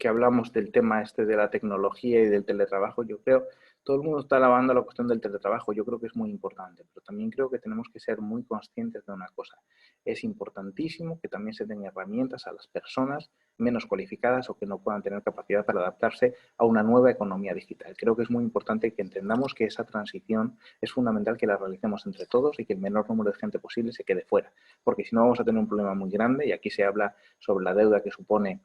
hablamos del tema este de la tecnología y del teletrabajo, yo creo, todo el mundo está alabando la cuestión del teletrabajo, yo creo que es muy importante, pero también creo que tenemos que ser muy conscientes de una cosa. Es importantísimo que también se den herramientas a las personas menos cualificadas o que no puedan tener capacidad para adaptarse a una nueva economía digital. Creo que es muy importante que entendamos que esa transición es fundamental que la realicemos entre todos y que el menor número de gente posible se quede fuera, porque si no vamos a tener un problema muy grande, y aquí se habla sobre la deuda que supone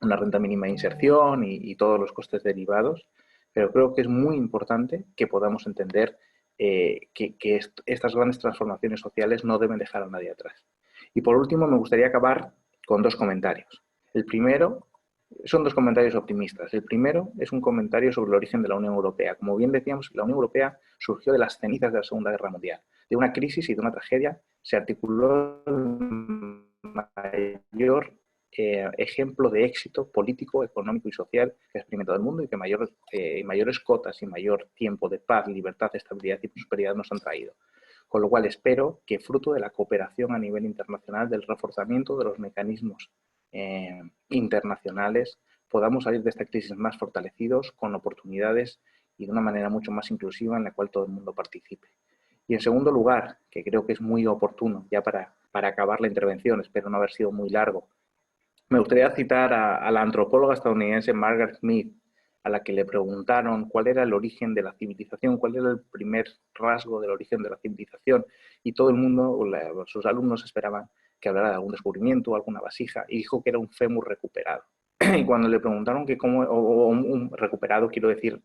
una renta mínima de inserción y todos los costes derivados, pero creo que es muy importante que podamos entender que estas grandes transformaciones sociales no deben dejar a nadie atrás. Y por último, me gustaría acabar con dos comentarios. El primero Son dos comentarios optimistas. El primero es un comentario sobre el origen de la Unión Europea. Como bien decíamos, la Unión Europea surgió de las cenizas de la Segunda Guerra Mundial. De una crisis y de una tragedia se articuló el mayor ejemplo de éxito político, económico y social que ha experimentado el mundo y que mayores cotas y mayor tiempo de paz, libertad, estabilidad y prosperidad nos han traído. Con lo cual espero que, fruto de la cooperación a nivel internacional, del reforzamiento de los mecanismos internacionales, podamos salir de esta crisis más fortalecidos, con oportunidades y de una manera mucho más inclusiva en la cual todo el mundo participe. Y en segundo lugar, que creo que es muy oportuno, ya para acabar la intervención, espero no haber sido muy largo, me gustaría citar a la antropóloga estadounidense Margaret Mead, a la que le preguntaron cuál era el origen de la civilización, cuál era el primer rasgo del origen de la civilización, y todo el mundo, sus alumnos, esperaban que hablara de algún descubrimiento, alguna vasija, y dijo que era un fémur recuperado. Y cuando le preguntaron que cómo, o un recuperado, quiero decir,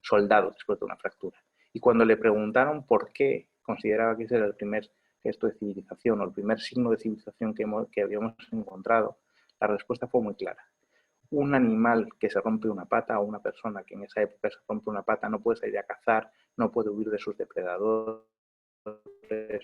soldado después de una fractura, y cuando le preguntaron por qué consideraba que ese era el primer gesto de civilización o el primer signo de civilización que habíamos encontrado, la respuesta fue muy clara. Un animal que se rompe una pata o una persona que en esa época se rompe una pata no puede salir a cazar, no puede huir de sus depredadores,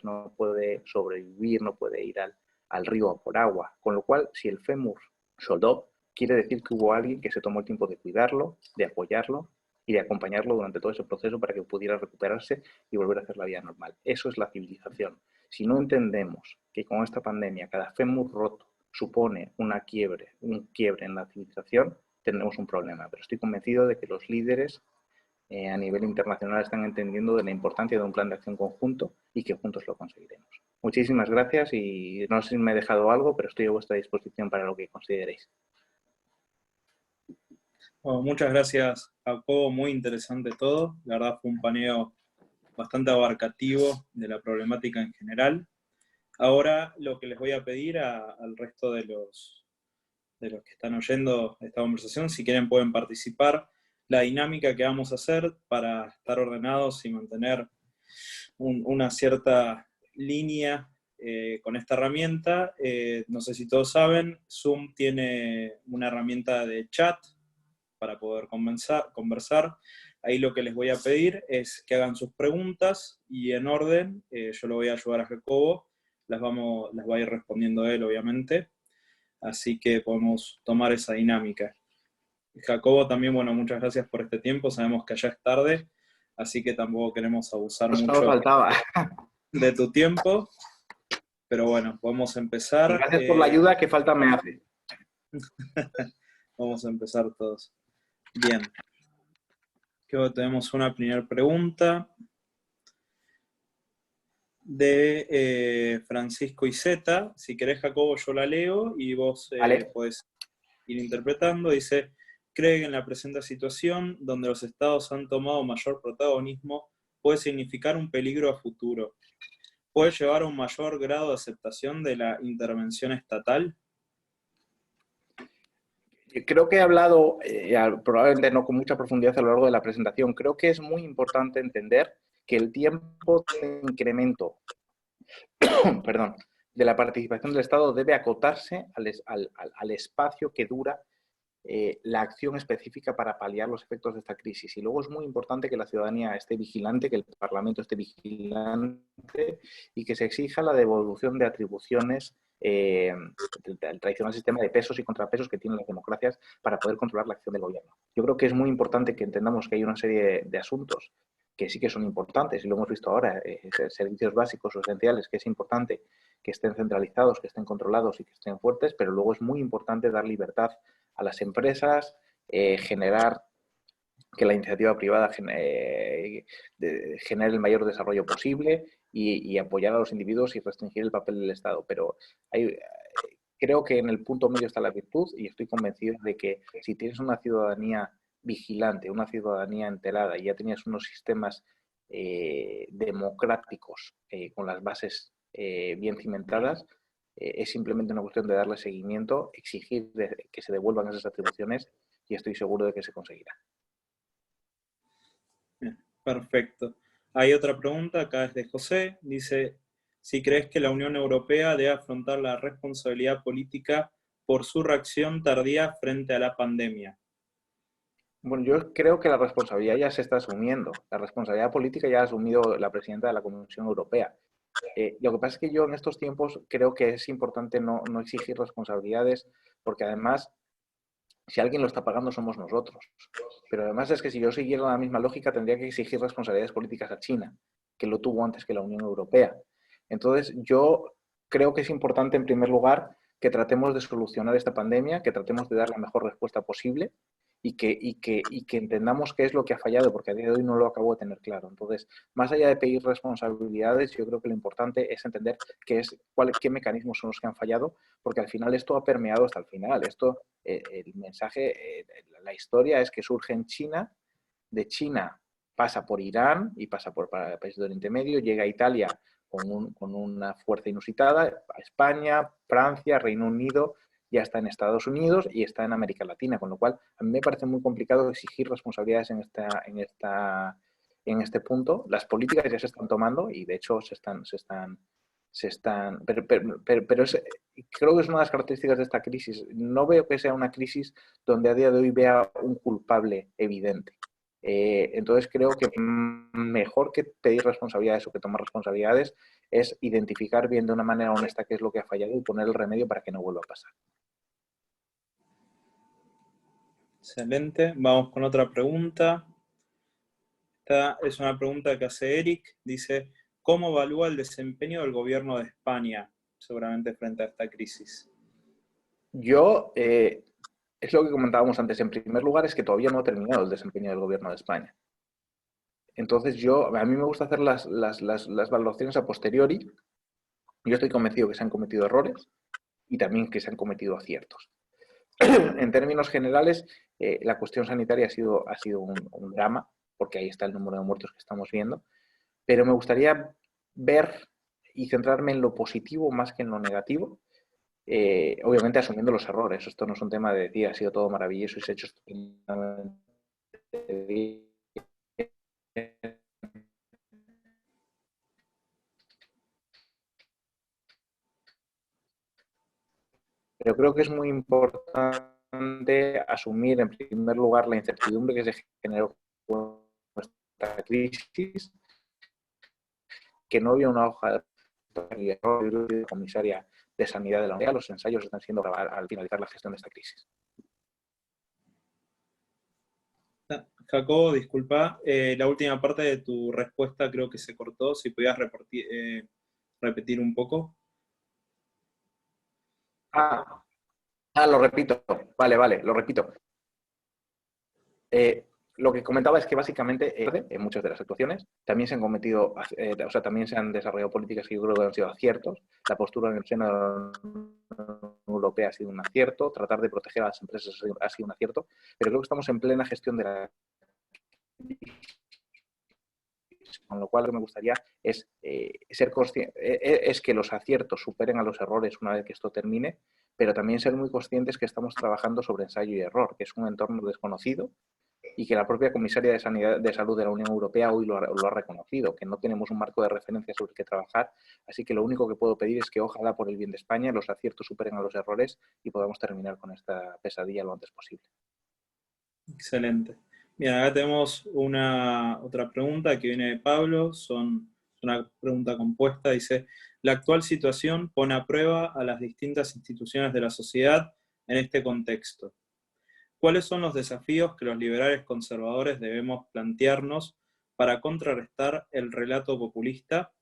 no puede sobrevivir, no puede ir al río a por agua. Con lo cual, si el fémur soldó, quiere decir que hubo alguien que se tomó el tiempo de cuidarlo, de apoyarlo y de acompañarlo durante todo ese proceso para que pudiera recuperarse y volver a hacer la vida normal. Eso es la civilización. Si no entendemos que con esta pandemia cada fémur roto supone un quiebre en la civilización, tendremos un problema. Pero estoy convencido de que los líderes a nivel internacional están entendiendo de la importancia de un plan de acción conjunto y que juntos lo conseguiremos. Muchísimas gracias y no sé si me he dejado algo, pero estoy a vuestra disposición para lo que consideréis. Bueno, muchas gracias, Jacobo, muy interesante todo. La verdad fue un paneo bastante abarcativo de la problemática en general. Ahora lo que les voy a pedir al resto de los que están oyendo esta conversación, si quieren pueden participar. La dinámica que vamos a hacer para estar ordenados y mantener una cierta línea con esta herramienta, no sé si todos saben, Zoom tiene una herramienta de chat para poder conversar. Ahí lo que les voy a pedir es que hagan sus preguntas y en orden, yo lo voy a ayudar a Jacobo, las va a ir respondiendo él, obviamente. Así que podemos tomar esa dinámica. Jacobo, también, bueno, muchas gracias por este tiempo. Sabemos que ya es tarde, así que tampoco queremos abusar mucho de tu tiempo. Pero bueno, podemos empezar. Y gracias por la ayuda que falta me hace. Vamos a empezar todos. Bien. Creo que tenemos una primera pregunta de Francisco Iseta. Si querés, Jacobo, yo la leo y vos podés ir interpretando. Dice: ¿cree que en la presente situación, donde los estados han tomado mayor protagonismo, puede significar un peligro a futuro? ¿Puede llevar a un mayor grado de aceptación de la intervención estatal? Creo que he hablado, probablemente no con mucha profundidad a lo largo de la presentación, creo que es muy importante entender que el tiempo de incremento de la participación del Estado debe acotarse al espacio que dura la acción específica para paliar los efectos de esta crisis. Y luego es muy importante que la ciudadanía esté vigilante, que el Parlamento esté vigilante y que se exija la devolución de atribuciones del tradicional sistema de pesos y contrapesos que tienen las democracias para poder controlar la acción del gobierno. Yo creo que es muy importante que entendamos que hay una serie de asuntos que sí que son importantes, y lo hemos visto ahora, servicios básicos o esenciales, que es importante que estén centralizados, que estén controlados y que estén fuertes, pero luego es muy importante dar libertad a las empresas, generar que la iniciativa privada genere el mayor desarrollo posible y apoyar a los individuos y restringir el papel del Estado. Pero creo que en el punto medio está la virtud y estoy convencido de que si tienes una ciudadanía vigilante, una ciudadanía enterada y ya tenías unos sistemas democráticos con las bases bien cimentadas, es simplemente una cuestión de darle seguimiento, exigir que se devuelvan esas atribuciones y estoy seguro de que se conseguirá. Bien, perfecto. Hay otra pregunta, acá es de José, dice: si crees que la Unión Europea debe afrontar la responsabilidad política por su reacción tardía frente a la pandemia? Bueno, yo creo que la responsabilidad ya se está asumiendo. La responsabilidad política ya ha asumido la presidenta de la Comisión Europea. Lo que pasa es que yo en estos tiempos creo que es importante no exigir responsabilidades, porque además, si alguien lo está pagando somos nosotros. Pero además es que si yo siguiera la misma lógica, tendría que exigir responsabilidades políticas a China, que lo tuvo antes que la Unión Europea. Entonces, yo creo que es importante, en primer lugar, que tratemos de solucionar esta pandemia, que tratemos de dar la mejor respuesta posible y que entendamos qué es lo que ha fallado, porque a día de hoy no lo acabo de tener claro. Entonces, más allá de pedir responsabilidades, yo creo que lo importante es entender qué mecanismos son los que han fallado, porque al final esto ha permeado hasta el final. El mensaje, la historia es que surge en China, de China pasa por Irán y pasa por países del Oriente Medio, llega a Italia con una fuerza inusitada, a España, Francia, Reino Unido, ya está en Estados Unidos y está en América Latina, con lo cual a mí me parece muy complicado exigir responsabilidades en este punto. Las políticas ya se están tomando y de hecho pero creo que es una de las características de esta crisis. No veo que sea una crisis donde a día de hoy vea un culpable evidente. Entonces creo que mejor que pedir responsabilidades o que tomar responsabilidades es identificar bien de una manera honesta qué es lo que ha fallado y poner el remedio para que no vuelva a pasar. Excelente. Vamos con otra pregunta. Esta es una pregunta que hace Eric. Dice, ¿cómo evalúa el desempeño del gobierno de España, seguramente frente a esta crisis? Yo, es lo que comentábamos antes. En primer lugar, es que todavía no ha terminado el desempeño del gobierno de España. Entonces, a mí me gusta hacer las valoraciones a posteriori. Yo estoy convencido que se han cometido errores y también que se han cometido aciertos. En términos generales, la cuestión sanitaria ha sido un drama, porque ahí está el número de muertos que estamos viendo, pero me gustaría ver y centrarme en lo positivo más que en lo negativo, obviamente asumiendo los errores. Esto no es un tema de decir ha sido todo maravilloso y se ha hecho estupendamente bien. Pero creo que es muy importante asumir, en primer lugar, la incertidumbre que se generó con esta crisis, que no había una hoja de comisaria de Sanidad de la Unión. Los ensayos están siendo grabados al finalizar la gestión de esta crisis. Jacobo, disculpa, la última parte de tu respuesta creo que se cortó. Si pudieras repetir un poco. Lo repito. Vale, lo repito. Lo que comentaba es que básicamente en muchas de las actuaciones también se han cometido, también se han desarrollado políticas que yo creo que han sido aciertos. La postura en el seno de la Unión Europea ha sido un acierto, tratar de proteger a las empresas ha sido un acierto, pero creo que estamos en plena gestión de la con lo cual lo que me gustaría es ser consciente, es que los aciertos superen a los errores una vez que esto termine, pero también ser muy conscientes que estamos trabajando sobre ensayo y error, que es un entorno desconocido y que la propia Comisaria de Salud de la Unión Europea hoy lo ha reconocido, que no tenemos un marco de referencia sobre el que trabajar, así que lo único que puedo pedir es que ojalá por el bien de España los aciertos superen a los errores y podamos terminar con esta pesadilla lo antes posible. Excelente. Bien, acá tenemos otra pregunta que viene de Pablo, una pregunta compuesta, dice, la actual situación pone a prueba a las distintas instituciones de la sociedad en este contexto. ¿Cuáles son los desafíos que los liberales conservadores debemos plantearnos para contrarrestar el relato populista?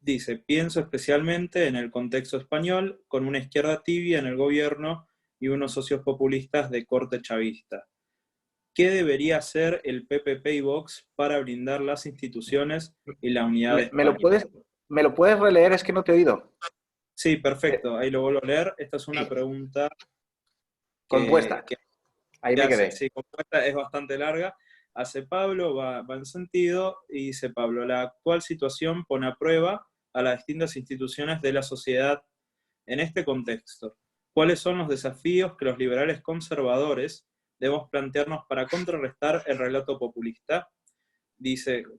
Dice, pienso especialmente en el contexto español, con una izquierda tibia en el gobierno y unos socios populistas de corte chavista. ¿Qué debería hacer el PPP y Vox para blindar las instituciones y la unidad de España? ¿Me lo puedes releer? Es que no te he oído. Sí, perfecto. Ahí lo vuelvo a leer. Esta es una pregunta compuesta. Ahí me quedé. Sí, compuesta, es bastante larga. Hace Pablo, va en sentido, y dice Pablo, la actual situación pone a prueba a las distintas instituciones de la sociedad en este contexto. ¿Cuáles son los desafíos que los liberales conservadores debemos plantearnos para contrarrestar el relato populista?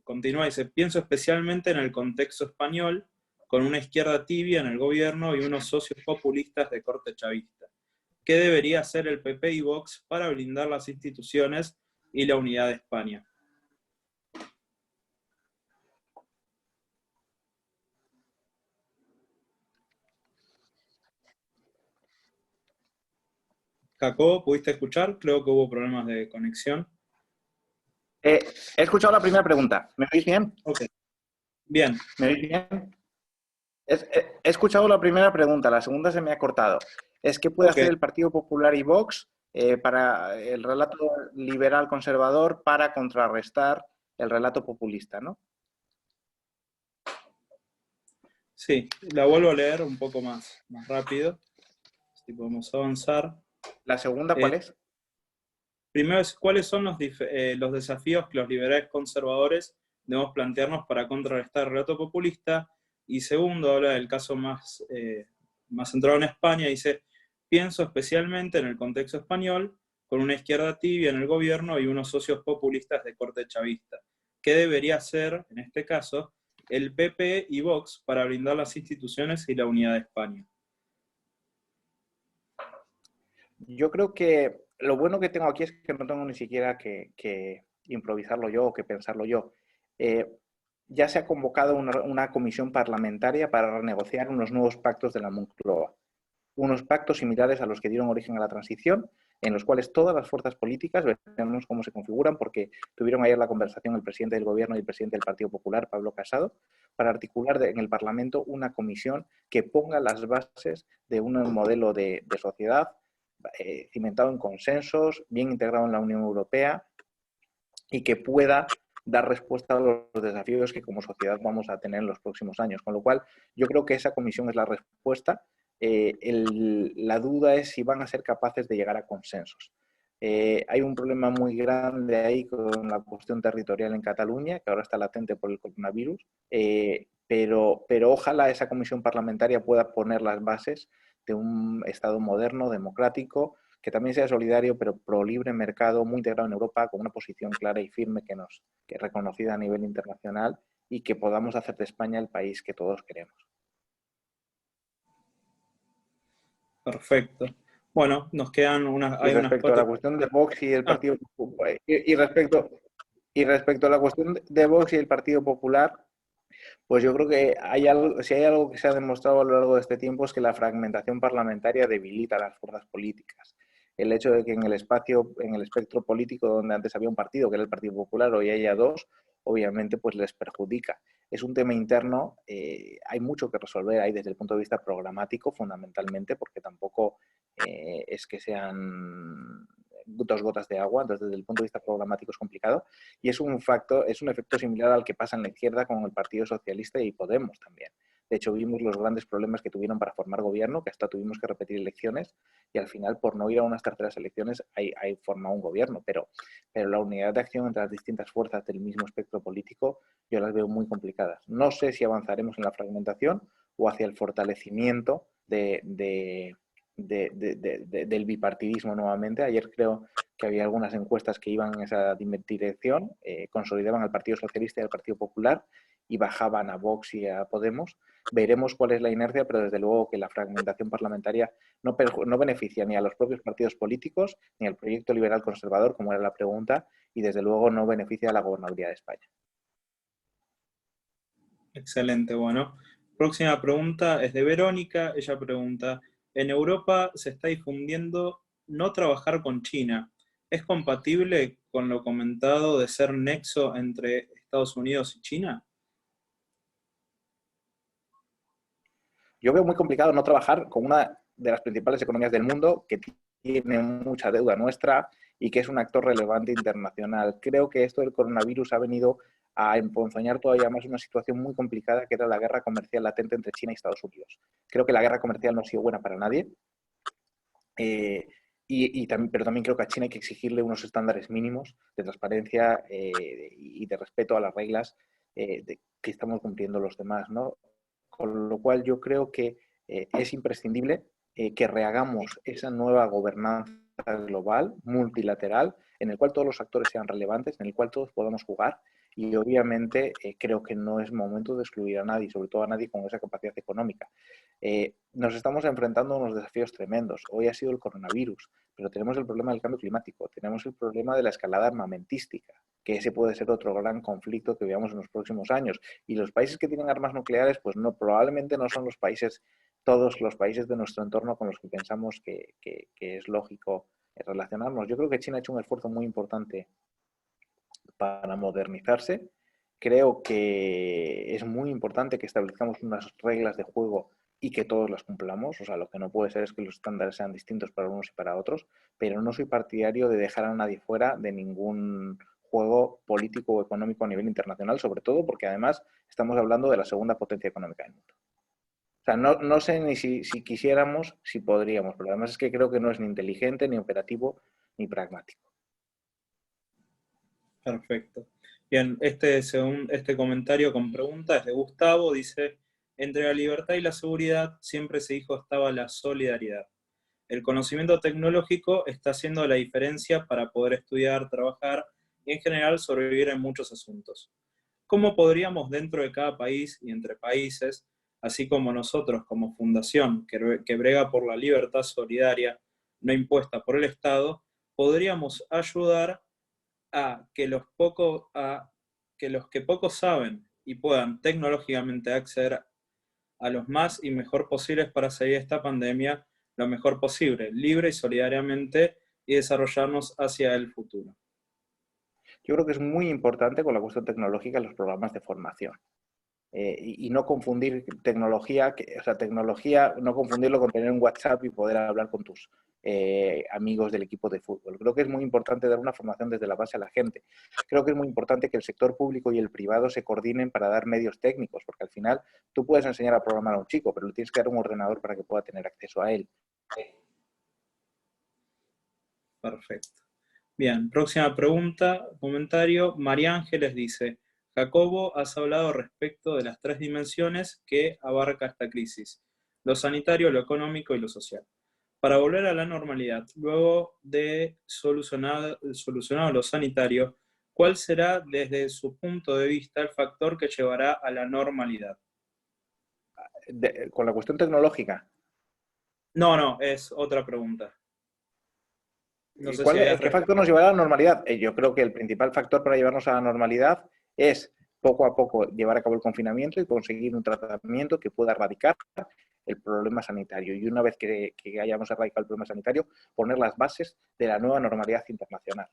Continúa, pienso especialmente en el contexto español, con una izquierda tibia en el gobierno y unos socios populistas de corte chavista. ¿qué debería hacer el PP y Vox para blindar las instituciones y la unidad de España? Jacobo, ¿pudiste escuchar? Creo que hubo problemas de conexión. He escuchado la primera pregunta. ¿Me oís bien? Ok, bien. ¿Me oís bien? He escuchado la primera pregunta, la segunda se me ha cortado. Es qué puede hacer el Partido Popular y Vox para el relato liberal conservador para contrarrestar el relato populista, ¿no? Sí, la vuelvo a leer un poco más rápido, si podemos avanzar. ¿La segunda cuál es? Primero es, ¿cuáles son los desafíos que los liberales conservadores debemos plantearnos para contrarrestar el relato populista? Y segundo, habla del caso más centrado en España, dice, pienso especialmente en el contexto español, con una izquierda tibia en el gobierno y unos socios populistas de corte chavista. ¿Qué debería hacer, en este caso, el PP y Vox para blindar las instituciones y la unidad de España? Yo creo que lo bueno que tengo aquí es que no tengo ni siquiera que improvisarlo yo o que pensarlo yo. Ya se ha convocado una comisión parlamentaria para renegociar unos nuevos pactos de la Moncloa. Unos pactos similares a los que dieron origen a la transición, en los cuales todas las fuerzas políticas, veremos cómo se configuran, porque tuvieron ayer la conversación el presidente del Gobierno y el presidente del Partido Popular, Pablo Casado, para articular en el Parlamento una comisión que ponga las bases de un modelo de sociedad cimentado en consensos, bien integrado en la Unión Europea y que pueda dar respuesta a los desafíos que como sociedad vamos a tener en los próximos años. Con lo cual, yo creo que esa comisión es la respuesta. La duda es si van a ser capaces de llegar a consensos. Hay un problema muy grande ahí con la cuestión territorial en Cataluña, que ahora está latente por el coronavirus, pero ojalá esa comisión parlamentaria pueda poner las bases de un Estado moderno, democrático, que también sea solidario, pero pro libre mercado, muy integrado en Europa, con una posición clara y firme que reconocida a nivel internacional y que podamos hacer de España el país que todos queremos. Perfecto. Bueno, nos quedan Y respecto a la cuestión de Vox y el Partido Popular, y respecto a la cuestión de Vox y el Partido Popular, pues yo creo que si hay algo que se ha demostrado a lo largo de este tiempo es que la fragmentación parlamentaria debilita a las fuerzas políticas. El hecho de que en el espectro político donde antes había un partido, que era el Partido Popular, hoy haya dos, obviamente pues les perjudica. Es un tema interno, hay mucho que resolver ahí desde el punto de vista programático, fundamentalmente, porque tampoco es que sean dos gotas de agua, entonces desde el punto de vista programático es complicado, y es un efecto similar al que pasa en la izquierda con el Partido Socialista y Podemos también. De hecho, vimos los grandes problemas que tuvieron para formar gobierno, que hasta tuvimos que repetir elecciones, y al final, por no ir a unas terceras elecciones, hay formado un gobierno. Pero la unidad de acción entre las distintas fuerzas del mismo espectro político, yo las veo muy complicadas. No sé si avanzaremos en la fragmentación o hacia el fortalecimiento del bipartidismo nuevamente. Ayer creo que había algunas encuestas que iban en esa dirección, consolidaban al Partido Socialista y al Partido Popular y bajaban a Vox y a Podemos. Veremos cuál es la inercia, pero desde luego que la fragmentación parlamentaria no beneficia ni a los propios partidos políticos ni al proyecto liberal conservador, como era la pregunta, y desde luego no beneficia a la gobernabilidad de España. Excelente, bueno. Próxima pregunta es de Verónica. Ella pregunta, en Europa se está difundiendo no trabajar con China. ¿Es compatible con lo comentado de ser nexo entre Estados Unidos y China? Yo veo muy complicado no trabajar con una de las principales economías del mundo que tiene mucha deuda nuestra y que es un actor relevante internacional. Creo que esto del coronavirus ha venido a emponzoñar todavía más una situación muy complicada que era la guerra comercial latente entre China y Estados Unidos. Creo que la guerra comercial no ha sido buena para nadie, pero también creo que a China hay que exigirle unos estándares mínimos de transparencia y de respeto a las reglas que estamos cumpliendo los demás, ¿no? Con lo cual yo creo que es imprescindible que rehagamos esa nueva gobernanza global, multilateral, en el cual todos los actores sean relevantes, en el cual todos podamos jugar y obviamente creo que no es momento de excluir a nadie, sobre todo a nadie con esa capacidad económica. Nos estamos enfrentando a unos desafíos tremendos. Hoy ha sido el coronavirus, pero tenemos el problema del cambio climático, tenemos el problema de la escalada armamentística, que ese puede ser otro gran conflicto que veamos en los próximos años. Y los países que tienen armas nucleares, pues no, probablemente no son todos los países de nuestro entorno con los que pensamos que es lógico relacionarnos. Yo creo que China ha hecho un esfuerzo muy importante para modernizarse. Creo que es muy importante que establezcamos unas reglas de juego y que todos las cumplamos. O sea, lo que no puede ser es que los estándares sean distintos para unos y para otros, pero no soy partidario de dejar a nadie fuera de ningún juego político o económico a nivel internacional, sobre todo porque además estamos hablando de la segunda potencia económica del mundo. O sea, no sé ni si quisiéramos, si podríamos, pero además es que creo que no es ni inteligente, ni operativo, ni pragmático. Perfecto. Bien, este comentario con pregunta es de Gustavo, dice, entre la libertad y la seguridad siempre se dijo estaba la solidaridad. El conocimiento tecnológico está haciendo la diferencia para poder estudiar, trabajar y en general sobrevivir en muchos asuntos. ¿Cómo podríamos dentro de cada país y entre países, así como nosotros como fundación que brega por la libertad solidaria no impuesta por el Estado, podríamos ayudar a que los que poco saben y puedan tecnológicamente acceder a los más y mejor posibles para salir de esta pandemia lo mejor posible, libre y solidariamente, y desarrollarnos hacia el futuro? Yo creo que es muy importante con la cuestión tecnológica los programas de formación. Y no confundir tecnología, no confundirlo con tener un WhatsApp y poder hablar con tus amigos del equipo de fútbol. Creo que es muy importante dar una formación desde la base a la gente. Creo que es muy importante que el sector público y el privado se coordinen para dar medios técnicos, porque al final tú puedes enseñar a programar a un chico, pero le tienes que dar un ordenador para que pueda tener acceso a él. Perfecto. Bien, próxima pregunta, comentario. María Ángeles dice, Jacobo, has hablado respecto de las 3 dimensiones que abarca esta crisis, lo sanitario, lo económico y lo social. Para volver a la normalidad, luego de solucionado lo sanitario, ¿cuál será desde su punto de vista el factor que llevará a la normalidad? Con la cuestión tecnológica. No, es otra pregunta. No sé si ¿Qué factor nos llevará a la normalidad? Yo creo que el principal factor para llevarnos a la normalidad es poco a poco llevar a cabo el confinamiento y conseguir un tratamiento que pueda erradicar el problema sanitario. Y una vez que hayamos erradicado el problema sanitario, poner las bases de la nueva normalidad internacional,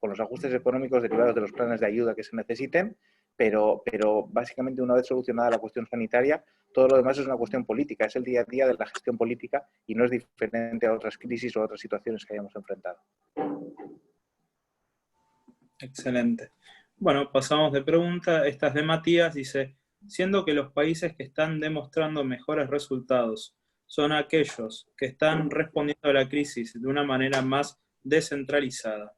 con los ajustes económicos derivados de los planes de ayuda que se necesiten, pero básicamente una vez solucionada la cuestión sanitaria, todo lo demás es una cuestión política, es el día a día de la gestión política y no es diferente a otras crisis o a otras situaciones que hayamos enfrentado. Excelente. Bueno, pasamos de pregunta. Esta es de Matías, dice, siendo que los países que están demostrando mejores resultados son aquellos que están respondiendo a la crisis de una manera más descentralizada,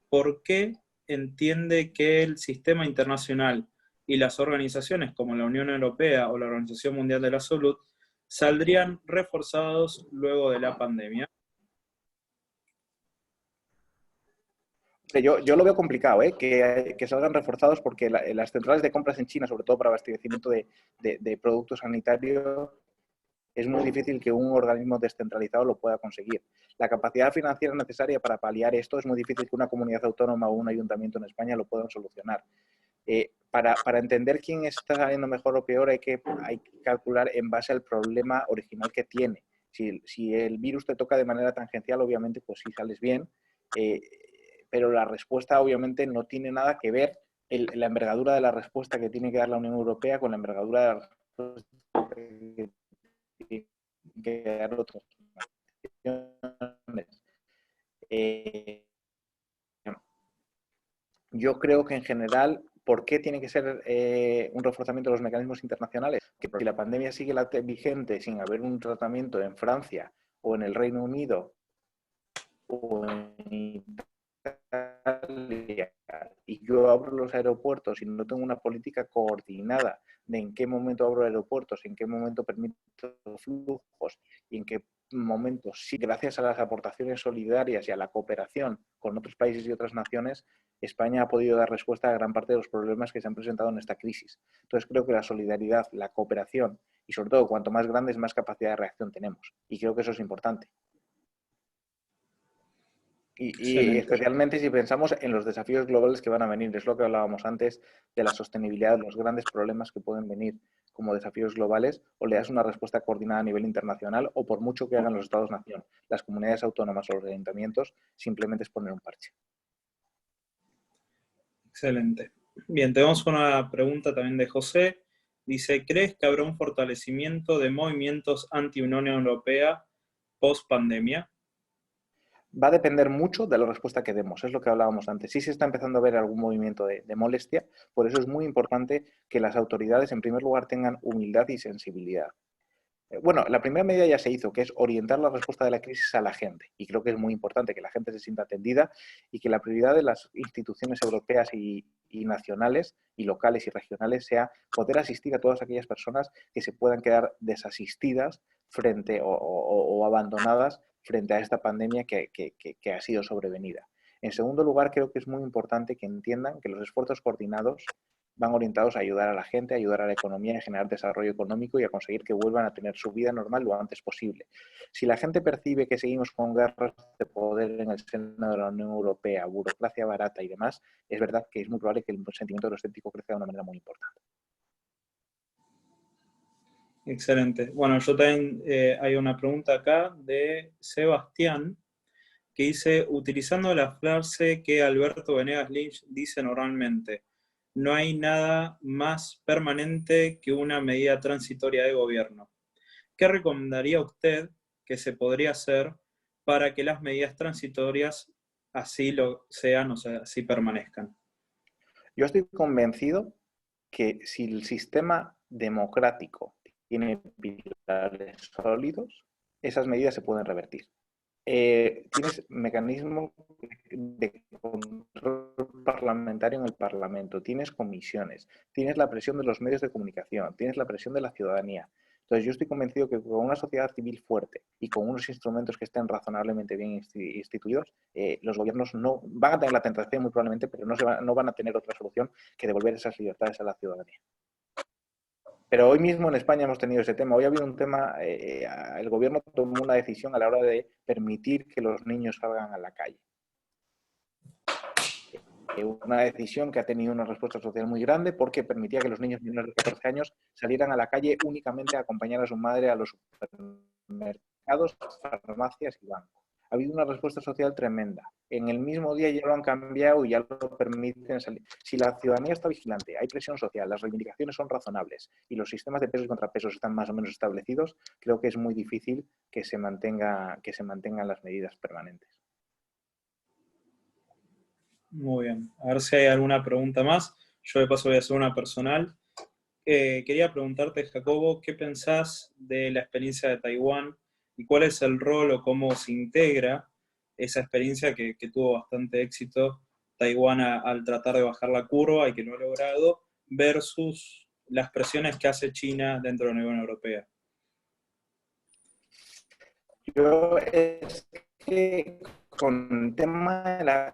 ¿por qué entiende que el sistema internacional y las organizaciones como la Unión Europea o la Organización Mundial de la Salud saldrían reforzados luego de la pandemia? Yo lo veo complicado, que salgan reforzados porque las centrales de compras en China, sobre todo para abastecimiento de productos sanitarios, es muy difícil que un organismo descentralizado lo pueda conseguir. La capacidad financiera necesaria para paliar esto es muy difícil que una comunidad autónoma o un ayuntamiento en España lo puedan solucionar. Para entender quién está saliendo mejor o peor hay que calcular en base al problema original que tiene. Si el virus te toca de manera tangencial, obviamente, pues sí sales bien, pero la respuesta obviamente no tiene nada que ver la envergadura de la respuesta que tiene que dar la Unión Europea con la envergadura de la respuesta que tiene que dar otras naciones. Yo creo que en general, ¿por qué tiene que ser un reforzamiento de los mecanismos internacionales? Que si la pandemia sigue vigente sin haber un tratamiento en Francia o en el Reino Unido o en Italia, y yo abro los aeropuertos y no tengo una política coordinada de en qué momento abro aeropuertos, en qué momento permito flujos y en qué momentos, sí, gracias a las aportaciones solidarias y a la cooperación con otros países y otras naciones, España ha podido dar respuesta a gran parte de los problemas que se han presentado en esta crisis. Entonces creo que la solidaridad, la cooperación y sobre todo cuanto más grandes, más capacidad de reacción tenemos. Y creo que eso es importante. Y especialmente si pensamos en los desafíos globales que van a venir. Es lo que hablábamos antes de la sostenibilidad, los grandes problemas que pueden venir como desafíos globales, o le das una respuesta coordinada a nivel internacional, o por mucho que hagan los Estados-nación, las comunidades autónomas o los ayuntamientos, simplemente es poner un parche. Excelente. Bien, tenemos una pregunta también de José. Dice, ¿crees que habrá un fortalecimiento de movimientos anti-Unión Europea post-pandemia? Va a depender mucho de la respuesta que demos, es lo que hablábamos antes. Sí se está empezando a ver algún movimiento de molestia, por eso es muy importante que las autoridades, en primer lugar, tengan humildad y sensibilidad. Bueno, la primera medida ya se hizo, que es orientar la respuesta de la crisis a la gente. Y creo que es muy importante que la gente se sienta atendida y que la prioridad de las instituciones europeas y nacionales y locales y regionales sea poder asistir a todas aquellas personas que se puedan quedar desasistidas frente o abandonadas frente a esta pandemia que ha sido sobrevenida. En segundo lugar, creo que es muy importante que entiendan que los esfuerzos coordinados van orientados a ayudar a la gente, a ayudar a la economía, a generar desarrollo económico y a conseguir que vuelvan a tener su vida normal lo antes posible. Si la gente percibe que seguimos con guerras de poder en el seno de la Unión Europea, burocracia barata y demás, es verdad que es muy probable que el sentimiento euroscéptico crezca de una manera muy importante. Excelente. Bueno, yo también hay una pregunta acá de Sebastián que dice, utilizando la frase que Alberto Venegas Lynch dice normalmente, no hay nada más permanente que una medida transitoria de gobierno. ¿Qué recomendaría usted que se podría hacer para que las medidas transitorias así lo sean, o sea, así permanezcan? Yo estoy convencido que si el sistema democrático tiene pilares sólidos, esas medidas se pueden revertir. Tienes mecanismos de control parlamentario en el Parlamento, tienes comisiones, tienes la presión de los medios de comunicación, tienes la presión de la ciudadanía. Entonces yo estoy convencido que con una sociedad civil fuerte y con unos instrumentos que estén razonablemente bien instituidos, los gobiernos no van a tener la tentación muy probablemente, pero no van a tener otra solución que devolver esas libertades a la ciudadanía. Pero hoy mismo en España hemos tenido ese tema. Hoy ha habido un tema, el gobierno tomó una decisión a la hora de permitir que los niños salgan a la calle. Una decisión que ha tenido una respuesta social muy grande porque permitía que los niños menores de 14 años salieran a la calle únicamente a acompañar a su madre a los supermercados, farmacias y bancos. Ha habido una respuesta social tremenda. En el mismo día ya lo han cambiado y ya lo permiten salir. Si la ciudadanía está vigilante, hay presión social, las reivindicaciones son razonables y los sistemas de pesos y contrapesos están más o menos establecidos, creo que es muy difícil que se mantengan las medidas permanentes. Muy bien. A ver si hay alguna pregunta más. Yo de paso voy a hacer una personal. Quería preguntarte, Jacobo, ¿qué pensás de la experiencia de Taiwán y cuál es el rol o cómo se integra esa experiencia que tuvo bastante éxito Taiwán al tratar de bajar la curva y que lo ha logrado, versus las presiones que hace China dentro de la Unión Europea? Yo es que con el tema la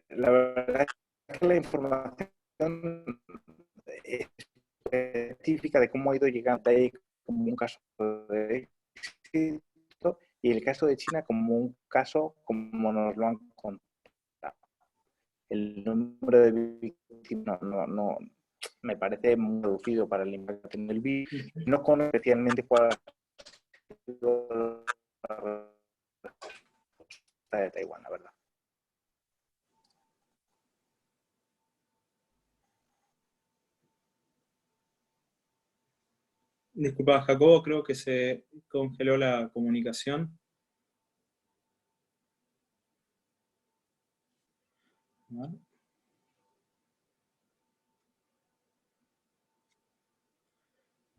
verdad es que la información específica de cómo ha ido llegando ahí como un caso de éxito y el caso de China como un caso como nos lo han contado. El número de víctimas no me parece muy reducido para el impacto en el virus. No conozco especialmente cuál ha sido la respuesta de Taiwán, la verdad. Disculpa, Jacobo, creo que se congeló la comunicación. ¿Vale?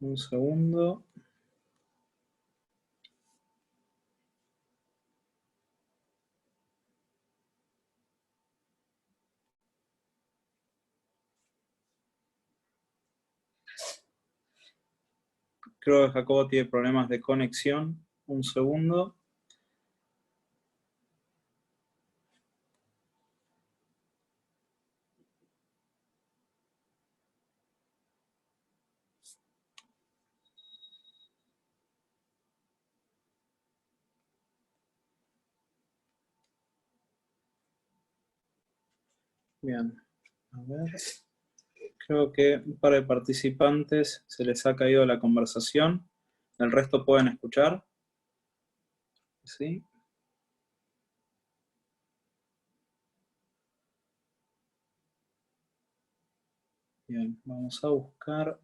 Un segundo. Creo que Jacobo tiene problemas de conexión. Un segundo. Bien, a ver. Creo que un par de participantes se les ha caído la conversación. ¿El resto pueden escuchar? ¿Sí? Bien, vamos a buscar.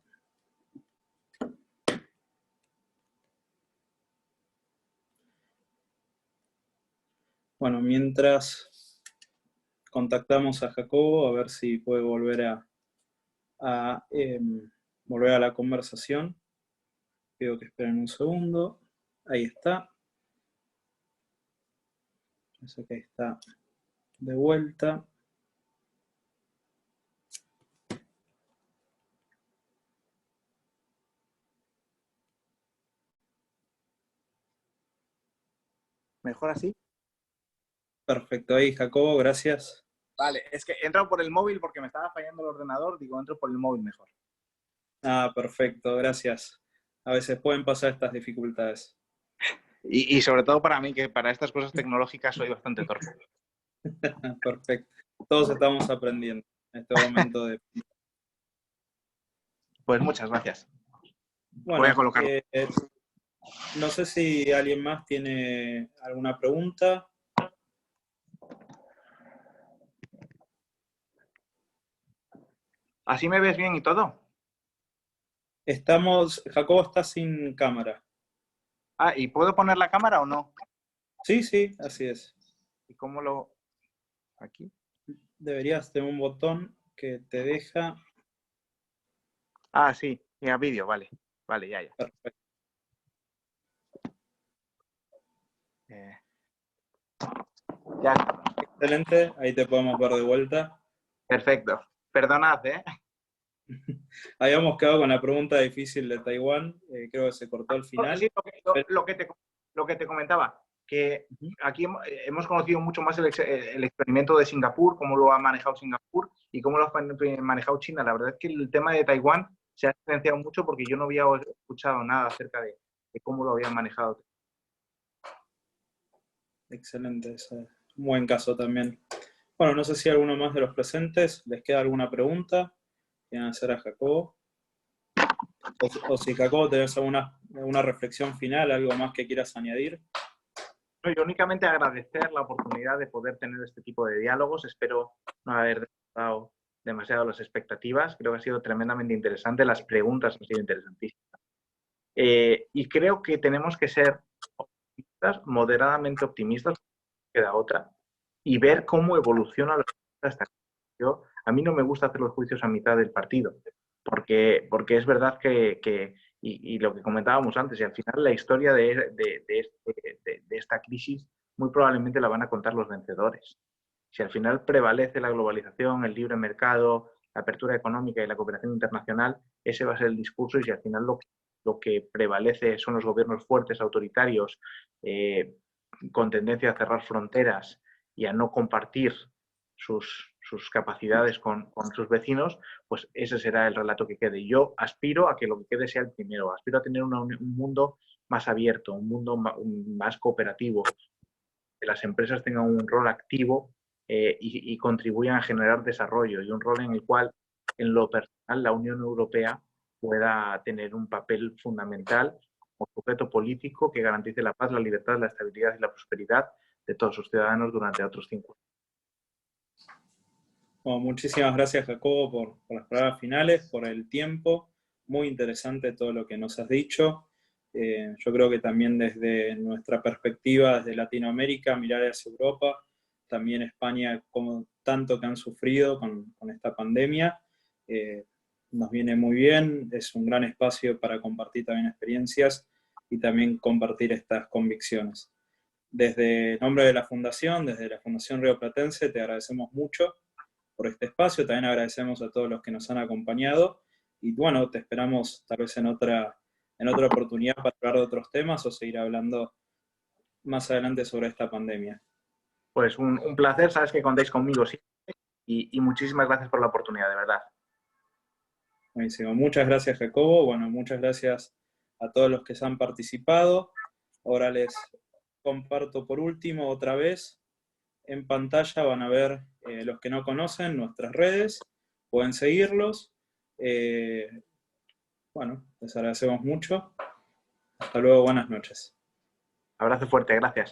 Bueno, mientras contactamos a Jacobo, a ver si puede volver volver a la conversación. Pido que esperen un segundo. Ahí está. Parece que ahí está de vuelta. ¿Mejor así? Perfecto, ahí Jacobo, gracias. Vale, es que he entrado por el móvil porque me estaba fallando el ordenador, digo, entro por el móvil mejor. Ah, perfecto, gracias. A veces pueden pasar estas dificultades. Y sobre todo para mí, que para estas cosas tecnológicas soy bastante torpe. Perfecto. Todos estamos aprendiendo en este momento de... Pues muchas gracias. Bueno, Voy a colocarlo. No sé si alguien más tiene alguna pregunta. ¿Así me ves bien y todo? Jacobo está sin cámara. Ah, ¿y puedo poner la cámara o no? Sí, sí, así es. ¿Y cómo lo...? Aquí. Deberías tener un botón que te deja... Ah, sí, y a vídeo, vale. Vale, ya. Perfecto. Ya. Excelente, ahí te podemos ver de vuelta. Perfecto. Perdonad, ¿eh? Habíamos quedado con la pregunta difícil de Taiwán, creo que se cortó al final. Sí, lo que te comentaba, que aquí hemos conocido mucho más el experimento de Singapur, cómo lo ha manejado Singapur y cómo lo ha manejado China. La verdad es que el tema de Taiwán se ha diferenciado mucho porque yo no había escuchado nada acerca de cómo lo habían manejado. Excelente, ese es un buen caso también. Bueno, no sé si alguno más de los presentes les queda alguna pregunta. ¿Quieren hacer a Jacobo? O si Jacobo tenés alguna reflexión final, algo más que quieras añadir. No, yo únicamente agradecer la oportunidad de poder tener este tipo de diálogos. Espero no haber dado demasiado las expectativas. Creo que ha sido tremendamente interesante. Las preguntas han sido interesantísimas. Y creo que tenemos que ser optimistas, moderadamente optimistas, queda otra, y ver cómo evoluciona la hasta a mí no me gusta hacer los juicios a mitad del partido, porque es verdad que y lo que comentábamos antes, y al final la historia de esta crisis muy probablemente la van a contar los vencedores. Si al final prevalece la globalización, el libre mercado, la apertura económica y la cooperación internacional, ese va a ser el discurso, y si al final lo que prevalece son los gobiernos fuertes, autoritarios, con tendencia a cerrar fronteras y a no compartir sus capacidades con sus vecinos, pues ese será el relato que quede. Yo aspiro a que lo que quede sea el primero, aspiro a tener un mundo más abierto, un mundo más cooperativo, que las empresas tengan un rol activo y contribuyan a generar desarrollo, y un rol en el cual, en lo personal, la Unión Europea pueda tener un papel fundamental como sujeto político que garantice la paz, la libertad, la estabilidad y la prosperidad de todos sus ciudadanos durante otros 5 años. Bueno, muchísimas gracias, Jacobo, por las palabras finales, por el tiempo. Muy interesante todo lo que nos has dicho. Yo creo que también desde nuestra perspectiva, desde Latinoamérica, mirar hacia Europa, también España, como tanto que han sufrido con esta pandemia, nos viene muy bien. Es un gran espacio para compartir también experiencias y también compartir estas convicciones. Desde el nombre de la Fundación, desde la Fundación Río Platense, te agradecemos mucho por este espacio. También agradecemos a todos los que nos han acompañado y bueno, te esperamos tal vez en en otra oportunidad para hablar de otros temas o seguir hablando más adelante sobre esta pandemia. Pues un placer, sabes que contáis conmigo siempre y muchísimas gracias por la oportunidad, de verdad. Buenísimo. Muchas gracias, Jacobo. Bueno, muchas gracias a todos los que se han participado. Ahora les comparto por último otra vez. En pantalla van a ver los que no conocen nuestras redes. Pueden seguirlos. Bueno, les agradecemos mucho. Hasta luego, buenas noches. Abrazo fuerte, gracias.